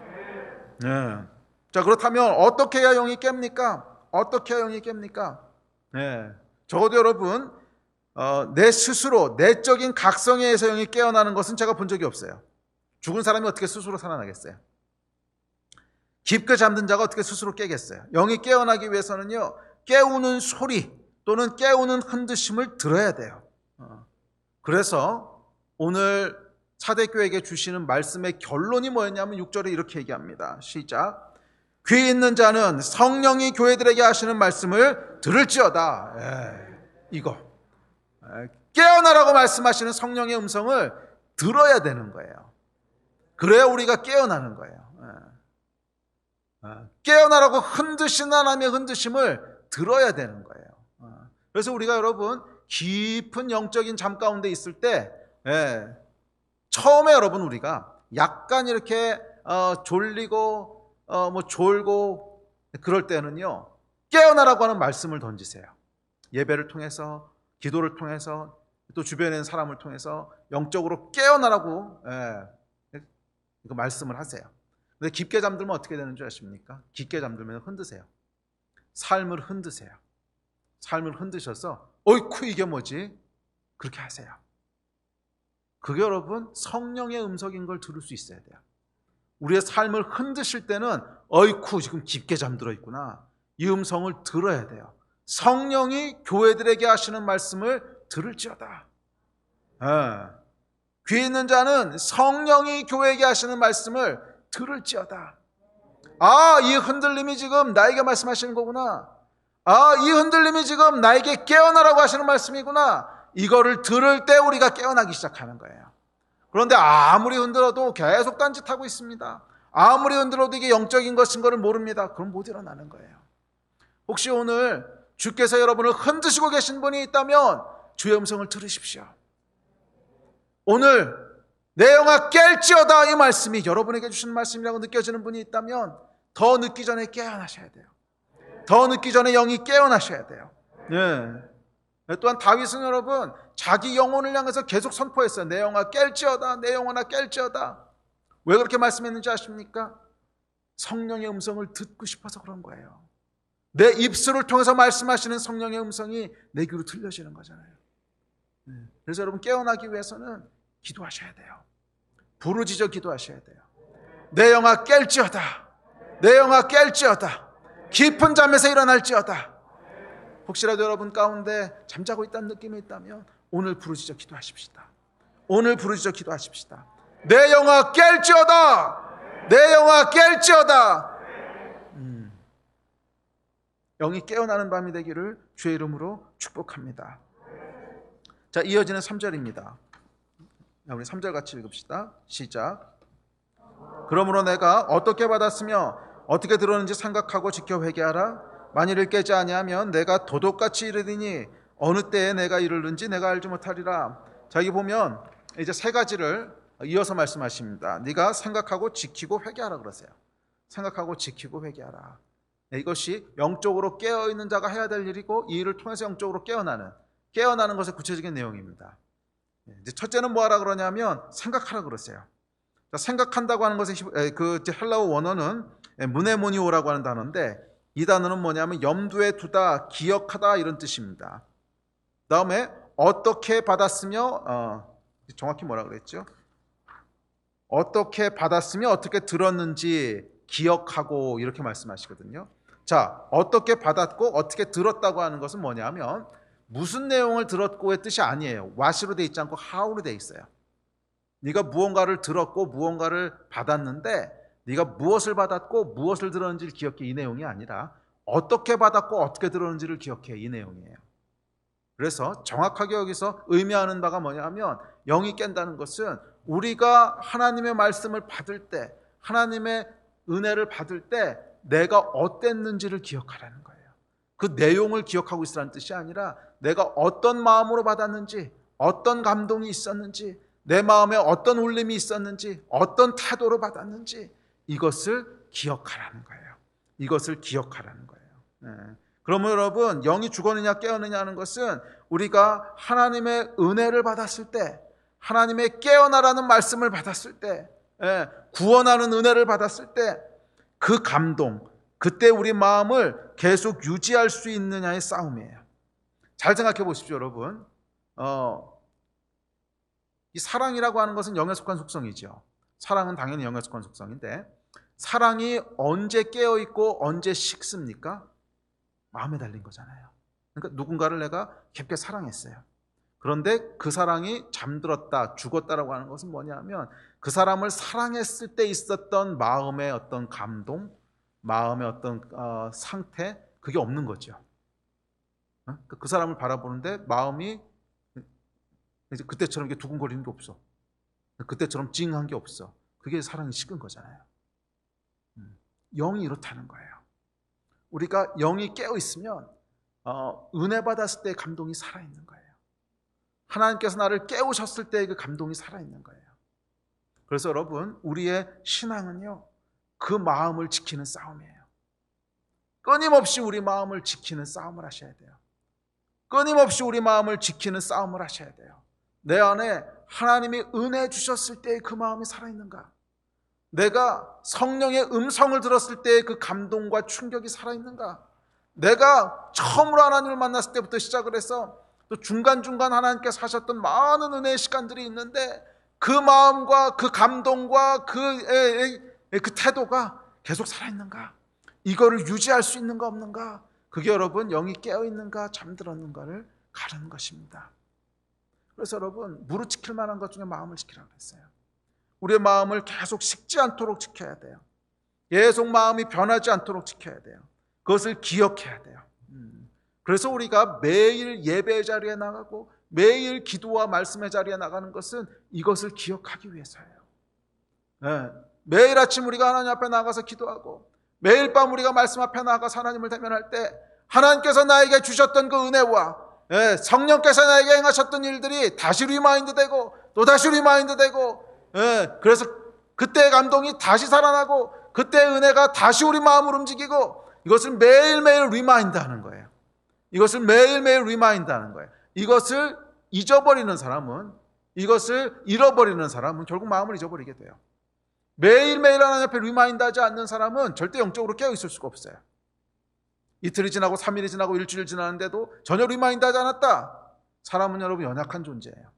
자, 그렇다면 어떻게 해야 영이 깹니까? 어떻게 해야 영이 깹니까? 적어도 여러분 내 스스로 내적인 각성에 의해서 영이 깨어나는 것은 제가 본 적이 없어요. 죽은 사람이 어떻게 스스로 살아나겠어요? 깊게 잠든 자가 어떻게 스스로 깨겠어요? 영이 깨어나기 위해서는요, 깨우는 소리 또는 깨우는 흔드심을 들어야 돼요. 그래서 오늘 사대교회에게 주시는 말씀의 결론이 뭐였냐면 6절에 이렇게 얘기합니다. 시작. 귀 있는 자는 성령이 교회들에게 하시는 말씀을 들을지어다. 이거 깨어나라고 말씀하시는 성령의 음성을 들어야 되는 거예요. 그래야 우리가 깨어나는 거예요. 깨어나라고 흔드시는 하나님의 흔드심을 들어야 되는 거예요. 그래서 우리가 여러분 깊은 영적인 잠 가운데 있을 때 처음에 여러분 우리가 약간 이렇게 졸리고 졸고 그럴 때는요, 깨어나라고 하는 말씀을 던지세요. 예배를 통해서, 기도를 통해서, 또 주변에 있는 사람을 통해서 영적으로 깨어나라고 이거 말씀을 하세요. 근데 깊게 잠들면 어떻게 되는 줄 아십니까? 깊게 잠들면 흔드세요. 삶을 흔드세요. 삶을 흔드셔서 어이쿠 이게 뭐지? 그렇게 하세요. 그게 여러분 성령의 음성인 걸 들을 수 있어야 돼요. 우리의 삶을 흔드실 때는 어이쿠 지금 깊게 잠들어 있구나, 이 음성을 들어야 돼요. 성령이 교회들에게 하시는 말씀을 들을지어다. 귀 있는 자는 성령이 교회에게 하시는 말씀을 들을지어다. 이 흔들림이 지금 나에게 말씀하시는 거구나. 이 흔들림이 지금 나에게 깨어나라고 하시는 말씀이구나. 이거를 들을 때 우리가 깨어나기 시작하는 거예요. 그런데 아무리 흔들어도 계속 딴짓하고 있습니다. 아무리 흔들어도 이게 영적인 것인 것을 모릅니다. 그럼 못 일어나는 거예요. 혹시 오늘 주께서 여러분을 흔드시고 계신 분이 있다면 주의 음성을 들으십시오. 오늘 내 영아 깰지어다, 이 말씀이 여러분에게 주시는 말씀이라고 느껴지는 분이 있다면 더 늦기 전에 깨어나셔야 돼요. 더 늦기 전에 영이 깨어나셔야 돼요. 또한 다윗은 여러분 자기 영혼을 향해서 계속 선포했어요. 내 영아 깰지어다. 내 영혼아 깰지어다. 왜 그렇게 말씀했는지 아십니까? 성령의 음성을 듣고 싶어서 그런 거예요. 내 입술을 통해서 말씀하시는 성령의 음성이 내 귀로 들려지는 거잖아요. 그래서 여러분 깨어나기 위해서는 기도하셔야 돼요. 부르짖어 기도하셔야 돼요. 내 영아 깰지어다. 내 영아 깰지어다. 깊은 잠에서 일어날지어다. 혹시라도 여러분 가운데 잠자고 있다는 느낌이 있다면 오늘 부르짖어 기도하십시다. 오늘 부르짖어 기도하십시다. 내 영아 깰지어다. 내 영아 깰지어다. 영이 깨어나는 밤이 되기를 주의 이름으로 축복합니다. 자, 이어지는 3절입니다. 우리 3절 같이 읽읍시다. 시작. 그러므로 내가 어떻게 받았으며 어떻게 들었는지 생각하고 지켜 회개하라. 만일 깨지 아니하면 내가 도둑같이 이르리니 어느 때에 내가 이르는지 내가 알지 못하리라. 자, 여기 보면 이제 세 가지를 이어서 말씀하십니다. 네가 생각하고 지키고 회개하라 그러세요. 생각하고 지키고 회개하라. 이것이 영적으로 깨어있는 자가 해야 될 일이고 이 일을 통해서 영적으로 깨어나는 것의 구체적인 내용입니다. 이제 첫째는 뭐하라 그러냐면 생각하라 그러세요. 생각한다고 하는 것의 그 헬라어 원어는 무네모니오라고 하는 단어인데 이 단어는 뭐냐면 염두에 두다, 기억하다 이런 뜻입니다. 다음에 어떻게 받았으며 정확히 뭐라 그랬죠? 어떻게 받았으며 어떻게 들었는지 기억하고 이렇게 말씀하시거든요. 자, 어떻게 받았고 어떻게 들었다고 하는 것은 뭐냐면 무슨 내용을 들었고의 뜻이 아니에요. what으로 돼 있지 않고 how로 돼 있어요. 네가 무언가를 들었고 무언가를 받았는데 네가 무엇을 받았고 무엇을 들었는지를 기억해 이 내용이 아니라 어떻게 받았고 어떻게 들었는지를 기억해 이 내용이에요. 그래서 정확하게 여기서 의미하는 바가 뭐냐면 영이 깬다는 것은 우리가 하나님의 말씀을 받을 때 하나님의 은혜를 받을 때 내가 어땠는지를 기억하라는 거예요. 그 내용을 기억하고 있으라는 뜻이 아니라 내가 어떤 마음으로 받았는지 어떤 감동이 있었는지 내 마음에 어떤 울림이 있었는지 어떤 태도로 받았는지 이것을 기억하라는 거예요. 이것을 기억하라는 거예요. 네. 그러면 여러분 영이 죽었느냐 깨었느냐 하는 것은 우리가 하나님의 은혜를 받았을 때 하나님의 깨어나라는 말씀을 받았을 때 구원하는 은혜를 받았을 때 그 감동 그때 우리 마음을 계속 유지할 수 있느냐의 싸움이에요. 잘 생각해 보십시오 여러분. 이 사랑이라고 하는 것은 영에 속한 속성이죠. 사랑은 당연히 영에 속한 속성인데 사랑이 언제 깨어있고 언제 식습니까? 마음에 달린 거잖아요. 그러니까 누군가를 내가 깊게 사랑했어요. 그런데 그 사랑이 잠들었다, 죽었다라고 하는 것은 뭐냐면 그 사람을 사랑했을 때 있었던 마음의 어떤 감동, 마음의 어떤 상태, 그게 없는 거죠. 그 사람을 바라보는데 마음이 이제 그때처럼 이렇게 두근거리는 게 없어. 그때처럼 찡한 게 없어. 그게 사랑이 식은 거잖아요. 영이 이렇다는 거예요. 우리가 영이 깨어 있으면 은혜 받았을 때의 감동이 살아있는 거예요. 하나님께서 나를 깨우셨을 때의 그 감동이 살아있는 거예요. 그래서 여러분 우리의 신앙은요 그 마음을 지키는 싸움이에요. 끊임없이 우리 마음을 지키는 싸움을 하셔야 돼요. 끊임없이 우리 마음을 지키는 싸움을 하셔야 돼요. 내 안에 하나님이 은혜 주셨을 때의 그 마음이 살아있는가? 내가 성령의 음성을 들었을 때의 그 감동과 충격이 살아있는가? 내가 처음으로 하나님을 만났을 때부터 시작을 해서 또 중간중간 하나님께서 하셨던 많은 은혜의 시간들이 있는데 그 마음과 그 감동과 그 태도가 계속 살아있는가? 이거를 유지할 수 있는가 없는가? 그게 여러분 영이 깨어있는가 잠들었는가를 가르는 것입니다. 그래서 여러분 무릇 지킬 만한 것 중에 마음을 지키라고 했어요. 우리의 마음을 계속 식지 않도록 지켜야 돼요. 계속 마음이 변하지 않도록 지켜야 돼요. 그것을 기억해야 돼요. 그래서 우리가 매일 예배의 자리에 나가고 매일 기도와 말씀의 자리에 나가는 것은 이것을 기억하기 위해서예요. 네. 매일 아침 우리가 하나님 앞에 나가서 기도하고 매일 밤 우리가 말씀 앞에 나가서 하나님을 대면할 때 하나님께서 나에게 주셨던 그 은혜와 성령께서 나에게 행하셨던 일들이 다시 리마인드 되고 또 다시 리마인드 되고 그래서 그때의 감동이 다시 살아나고 그때의 은혜가 다시 우리 마음을 움직이고 이것을 매일매일 리마인드 하는 거예요. 이것을 매일매일 리마인드 하는 거예요. 이것을 잊어버리는 사람은 이것을 잃어버리는 사람은 결국 마음을 잊어버리게 돼요. 매일매일 하나님 앞에 리마인드 하지 않는 사람은 절대 영적으로 깨어있을 수가 없어요. 이틀이 지나고 3일이 지나고 일주일 지나는데도 전혀 리마인드 하지 않았다. 사람은 여러분 연약한 존재예요.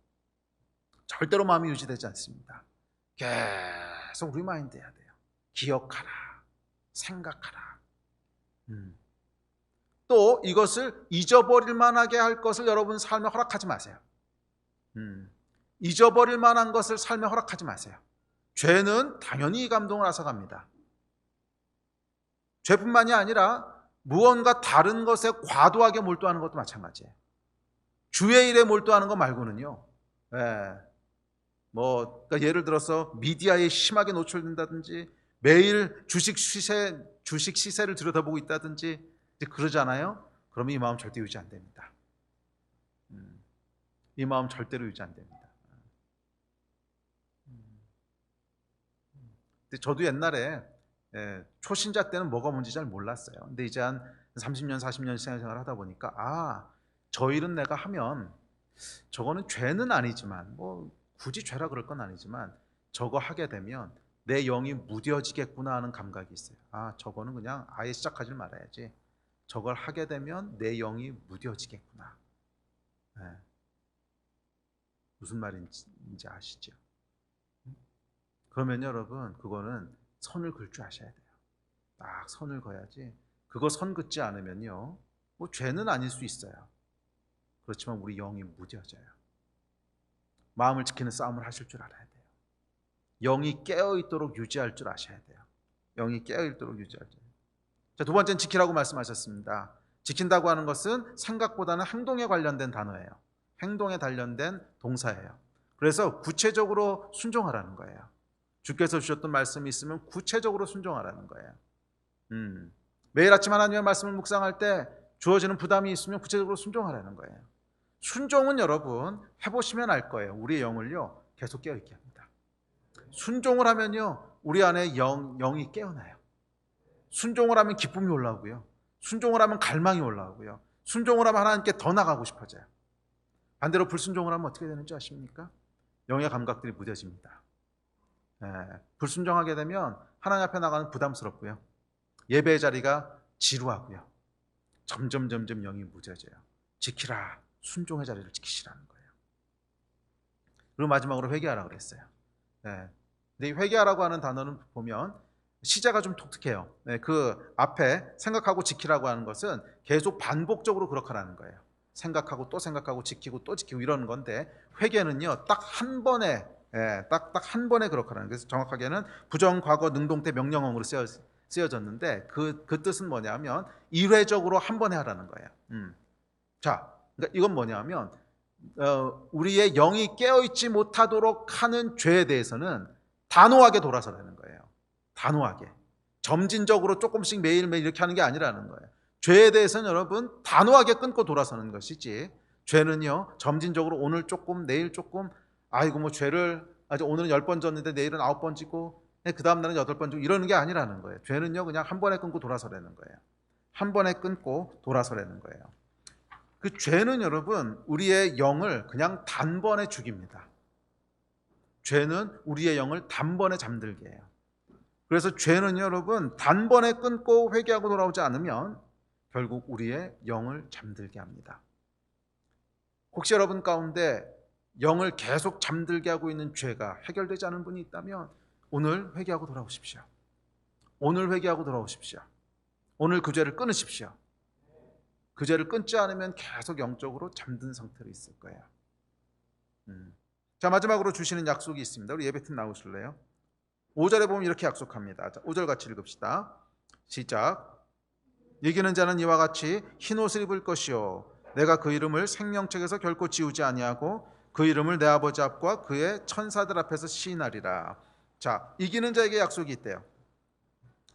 절대로 마음이 유지되지 않습니다. 계속 리마인드 해야 돼요. 기억하라. 생각하라. 또 이것을 잊어버릴 만하게 할 것을 여러분 삶에 허락하지 마세요. 잊어버릴 만한 것을 삶에 허락하지 마세요. 죄는 당연히 감동을 앗아갑니다. 죄뿐만이 아니라 무언가 다른 것에 과도하게 몰두하는 것도 마찬가지예요. 주의 일에 몰두하는 것 말고는요. 그러니까 예를 들어서 미디어에 심하게 노출된다든지 매일 주식 시세를 들여다보고 있다든지 그러잖아요. 그러면 이 마음 절대 유지 안 됩니다. 이 마음 절대로 유지 안 됩니다. 근데 저도 옛날에 초신자 때는 뭐가 뭔지 잘 몰랐어요. 근데 이제 한 30년, 40년 생활을 하다 보니까 저 일은 내가 하면 저거는 죄는 아니지만 뭐 굳이 죄라 그럴 건 아니지만 저거 하게 되면 내 영이 무뎌지겠구나 하는 감각이 있어요. 저거는 그냥 아예 시작하지 말아야지. 저걸 하게 되면 내 영이 무뎌지겠구나. 무슨 말인지 아시죠? 그러면 여러분 그거는 선을 긋을 줄 아셔야 돼요. 딱 선을 그어야지. 그거 선 긋지 않으면요, 뭐 죄는 아닐 수 있어요. 그렇지만 우리 영이 무뎌져요. 마음을 지키는 싸움을 하실 줄 알아야 돼요. 영이 깨어있도록 유지할 줄 아셔야 돼요. 영이 깨어있도록 유지할 줄. 자, 두 번째는 지키라고 말씀하셨습니다. 지킨다고 하는 것은 생각보다는 행동에 관련된 단어예요. 행동에 관련된 동사예요. 그래서 구체적으로 순종하라는 거예요. 주께서 주셨던 말씀이 있으면 구체적으로 순종하라는 거예요. 매일 아침 하나님의 말씀을 묵상할 때 주어지는 부담이 있으면 구체적으로 순종하라는 거예요. 순종은 여러분 해보시면 알 거예요. 우리의 영을요 계속 깨어있게 합니다. 순종을 하면요 우리 안에 영이 깨어나요. 순종을 하면 기쁨이 올라오고요, 순종을 하면 갈망이 올라오고요, 순종을 하면 하나님께 더 나가고 싶어져요. 반대로 불순종을 하면 어떻게 되는지 아십니까? 영의 감각들이 무뎌집니다. 불순종하게 되면 하나님 앞에 나가는 부담스럽고요, 예배의 자리가 지루하고요, 점점 영이 무뎌져요. 지키라, 순종의 자리를 지키시라는 거예요. 그리고 마지막으로 회개하라고 그랬어요. 근데 이 회개하라고 하는 단어는 보면 시제가 좀 독특해요. 그 앞에 생각하고 지키라고 하는 것은 계속 반복적으로 그렇게 하라는 거예요. 생각하고 또 생각하고 지키고 또 지키고 이러는 건데, 회개는요 딱 한 번에 딱 한 번에 그렇게 하라는 거예요. 그래서 정확하게는 부정, 과거, 능동태, 명령형으로 쓰여졌는데 그 뜻은 뭐냐면 일회적으로 한 번에 하라는 거예요. 자, 그러니까 이건 뭐냐면 우리의 영이 깨어있지 못하도록 하는 죄에 대해서는 단호하게 돌아서라는 거예요. 단호하게, 점진적으로 조금씩 매일매일 이렇게 하는 게 아니라는 거예요. 죄에 대해서는 여러분 단호하게 끊고 돌아서는 것이지, 죄는요 점진적으로 오늘 조금 내일 조금, 아이고 뭐 죄를 아직 오늘은 10번 졌는데 내일은 9번 짓고 그 다음 날은 8번 짓고 이러는 게 아니라는 거예요. 죄는요 그냥 한 번에 끊고 돌아서라는 거예요. 한 번에 끊고 돌아서라는 거예요. 그 죄는 여러분 우리의 영을 그냥 단번에 죽입니다. 죄는 우리의 영을 단번에 잠들게 해요. 그래서 죄는 여러분 단번에 끊고 회개하고 돌아오지 않으면 결국 우리의 영을 잠들게 합니다. 혹시 여러분 가운데 영을 계속 잠들게 하고 있는 죄가 해결되지 않은 분이 있다면 오늘 회개하고 돌아오십시오. 오늘 회개하고 돌아오십시오. 오늘 그 죄를 끊으십시오. 그 죄를 끊지 않으면 계속 영적으로 잠든 상태로 있을 거예요. 자, 마지막으로 주시는 약속이 있습니다. 우리 예배팀 나오실래요? 5절에 보면 이렇게 약속합니다. 자, 5절 같이 읽읍시다. 시작. 이기는 자는 이와 같이 흰 옷을 입을 것이요 내가 그 이름을 생명책에서 결코 지우지 아니하고 그 이름을 내 아버지 앞과 그의 천사들 앞에서 시인하리라. 자, 이기는 자에게 약속이 있대요.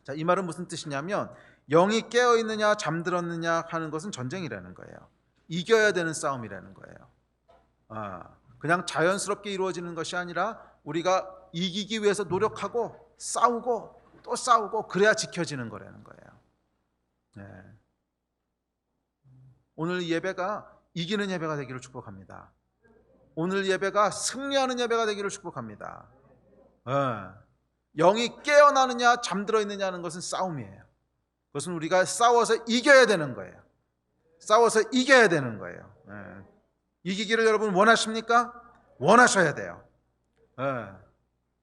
자, 이 말은 무슨 뜻이냐면 영이 깨어있느냐 잠들었느냐 하는 것은 전쟁이라는 거예요. 이겨야 되는 싸움이라는 거예요. 그냥 자연스럽게 이루어지는 것이 아니라 우리가 이기기 위해서 노력하고 싸우고 또 싸우고 그래야 지켜지는 거라는 거예요. 오늘 예배가 이기는 예배가 되기를 축복합니다. 오늘 예배가 승리하는 예배가 되기를 축복합니다. 영이 깨어나느냐 잠들어 있느냐 하는 것은 싸움이에요. 그것은 우리가 싸워서 이겨야 되는 거예요. 싸워서 이겨야 되는 거예요. 이기기를 여러분 원하십니까? 원하셔야 돼요.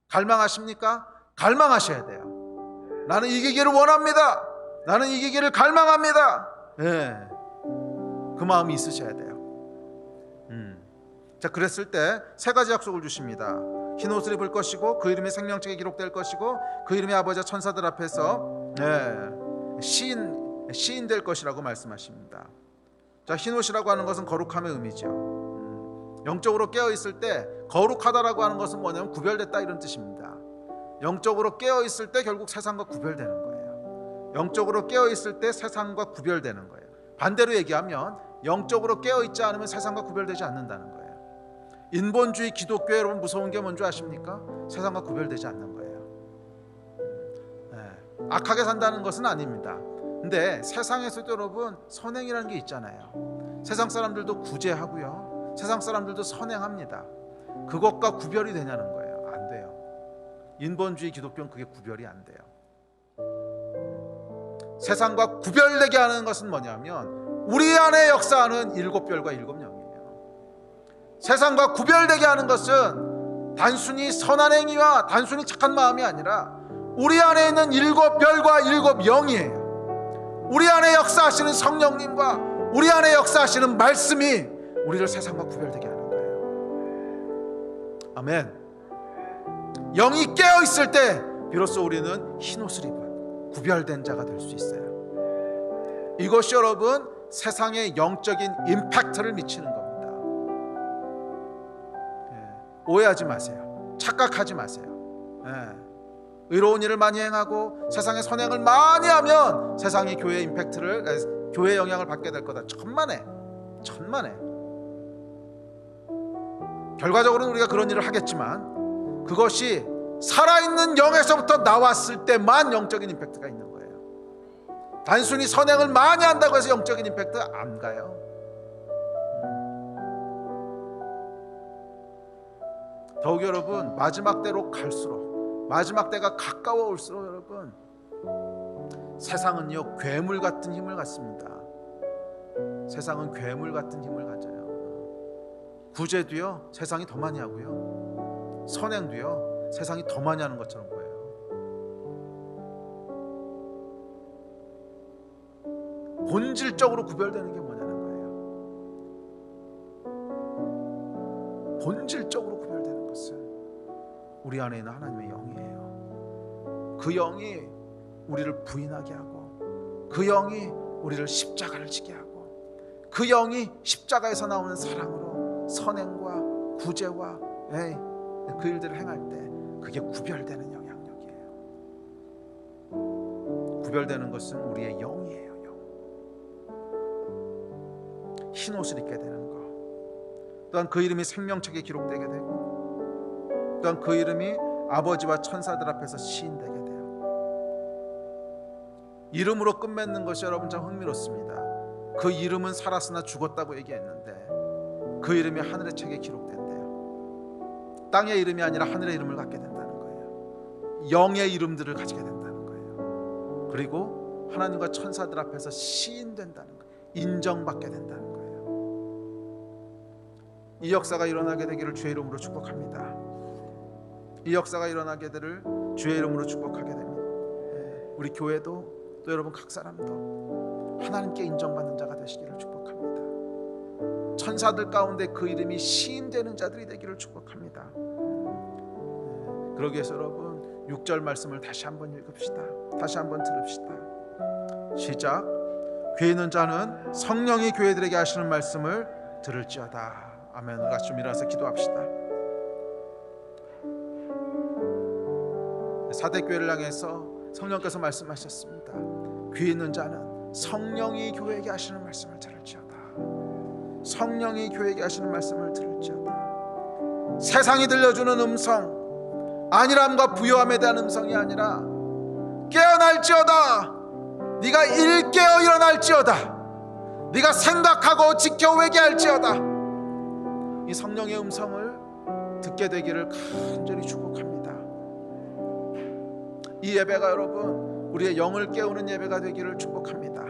갈망하십니까? 갈망하셔야 돼요. 나는 이기기를 원합니다. 나는 이기기를 갈망합니다. 예. 그 마음이 있으셔야 돼요. 자, 그랬을 때 세 가지 약속을 주십니다. 흰 옷을 입을 것이고 그 이름이 생명책에 기록될 것이고 그 이름이 아버지와 천사들 앞에서 시인 될 것이라고 말씀하십니다. 자, 흰 옷이라고 하는 것은 거룩함의 의미죠. 영적으로 깨어 있을 때 거룩하다라고 하는 것은 뭐냐면 구별됐다 이런 뜻입니다. 영적으로 깨어 있을 때 결국 세상과 구별되는 거예요. 영적으로 깨어 있을 때 세상과 구별되는 거예요. 반대로 얘기하면 영적으로 깨어 있지 않으면 세상과 구별되지 않는다는 거예요. 인본주의 기독교에 여러분 무서운 게 뭔지 아십니까? 세상과 구별되지 않는 거예요. 악하게 산다는 것은 아닙니다. 근데 세상에서도 여러분 선행이라는 게 있잖아요. 세상 사람들도 구제하고요, 세상 사람들도 선행합니다. 그것과 구별이 되냐는 거예요. 안 돼요. 인본주의 기독교는 그게 구별이 안 돼요. 세상과 구별되게 하는 것은 뭐냐면 우리 안에 역사하는 일곱 별과 일곱 영이에요. 세상과 구별되게 하는 것은 단순히 선한 행위와 단순히 착한 마음이 아니라 우리 안에 있는 일곱 별과 일곱 영이에요. 우리 안에 역사하시는 성령님과 우리 안에 역사하시는 말씀이 우리를 세상과 구별되게 하는 거예요. 아멘. 영이 깨어 있을 때 비로소 우리는 흰 옷을 입은 구별된 자가 될 수 있어요. 이것이 여러분 세상에 영적인 임팩트를 미치는 겁니다. 오해하지 마세요. 착각하지 마세요. 의로운 일을 많이 행하고 세상에 선행을 많이 하면 세상이 교회의 임팩트를, 교회의 영향을 받게 될 거다. 천만에. 결과적으로는 우리가 그런 일을 하겠지만 그것이 살아있는 영에서부터 나왔을 때만 영적인 임팩트가 있는 거예요. 단순히 선행을 많이 한다고 해서 영적인 임팩트 안 가요. 더욱 여러분 마지막 때로 갈수록, 마지막 때가 가까워 올수록 여러분 세상은요 괴물 같은 힘을 갖습니다. 세상은 괴물 같은 힘을 가져요. 구제도요 세상이 더 많이 하고요, 선행도요 세상이 더 많이 하는 것처럼 보여요. 본질적으로 구별되는 게 뭐냐는 거예요. 본질적으로 구별되는 것은 우리 안에 있는 하나님의 영이에요. 그 영이 우리를 부인하게 하고, 그 영이 우리를 십자가를 지게 하고, 그 영이 십자가에서 나오는 사랑으로 선행과 구제와 그 일들을 행할 때 그게 구별되는 영향력이에요. 구별되는 것은 우리의 영이에요. 흰 옷을 입게 되는 것, 또한 그 이름이 생명책에 기록되게 되고, 또한 그 이름이 아버지와 천사들 앞에서 시인되게 돼요. 이름으로 끝맺는 것이 여러분 참 흥미롭습니다. 그 이름은 살았으나 죽었다고 얘기했는데 그 이름이 하늘의 책에 기록된대요. 땅의 이름이 아니라 하늘의 이름을 갖게 된다는 거예요. 영의 이름들을 가지게 된다는 거예요. 그리고 하나님과 천사들 앞에서 시인된다는 거예요. 인정받게 된다는 거예요. 이 역사가 일어나게 되기를 주의 이름으로 축복합니다. 이 역사가 일어나게 되기를 주의 이름으로 축복하게 됩니다. 우리 교회도 또 여러분 각 사람도 하나님께 인정받는 자가 되시기를 축복합니다. 천사들 가운데 그 이름이 시인되는 자들이 되기를 축복합니다. 그러기 위해서 여러분 6절 말씀을 다시 한번 읽읍시다. 다시 한번 들읍시다. 시작. 귀 있는 자는 성령이 교회들에게 하시는 말씀을 들을지어다. 아멘. 우리 같이 좀 일어나서 기도합시다. 사대교회를 향해서 성령께서 말씀하셨습니다. 귀 있는 자는 성령이 교회에게 하시는 말씀을 들을지어다. 성령이 교회에게 하시는 말씀을 들을지어다. 세상이 들려주는 음성, 안일함과 부요함에 대한 음성이 아니라 깨어날지어다. 네가 일깨어 일어날지어다. 네가 생각하고 지켜 회개할지어다. 이 성령의 음성을 듣게 되기를 간절히 축복합니다. 이 예배가 여러분 우리의 영을 깨우는 예배가 되기를 축복합니다.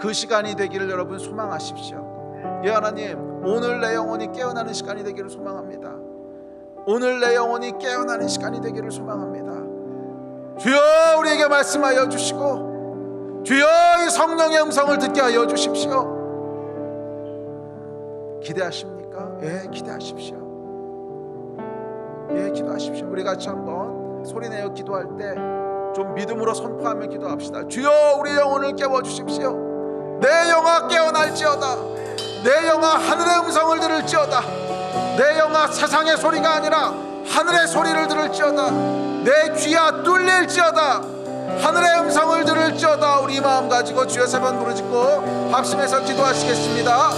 그 시간이 되기를 여러분 소망하십시오. 예 하나님, 오늘 내 영혼이 깨어나는 시간이 되기를 소망합니다. 오늘 내 영혼이 깨어나는 시간이 되기를 소망합니다. 주여 우리에게 말씀하여 주시고 주여 이 성령의 음성을 듣게 하여 주십시오. 기대하십니까? 예, 기대하십시오. 예, 기도하십시오. 우리 같이 한번 소리내어 기도할 때 좀 믿음으로 선포하며 기도합시다. 주여 우리 영혼을 깨워주십시오. 내 영아 깨어날지어다. 내 영아 하늘의 음성을 들을지어다. 내 영아 세상의 소리가 아니라 하늘의 소리를 들을지어다. 내 귀야 뚫릴지어다. 하늘의 음성을 들을지어다. 우리 마음 가지고 주여 세 번 부르짖고 합심해서 기도하시겠습니다.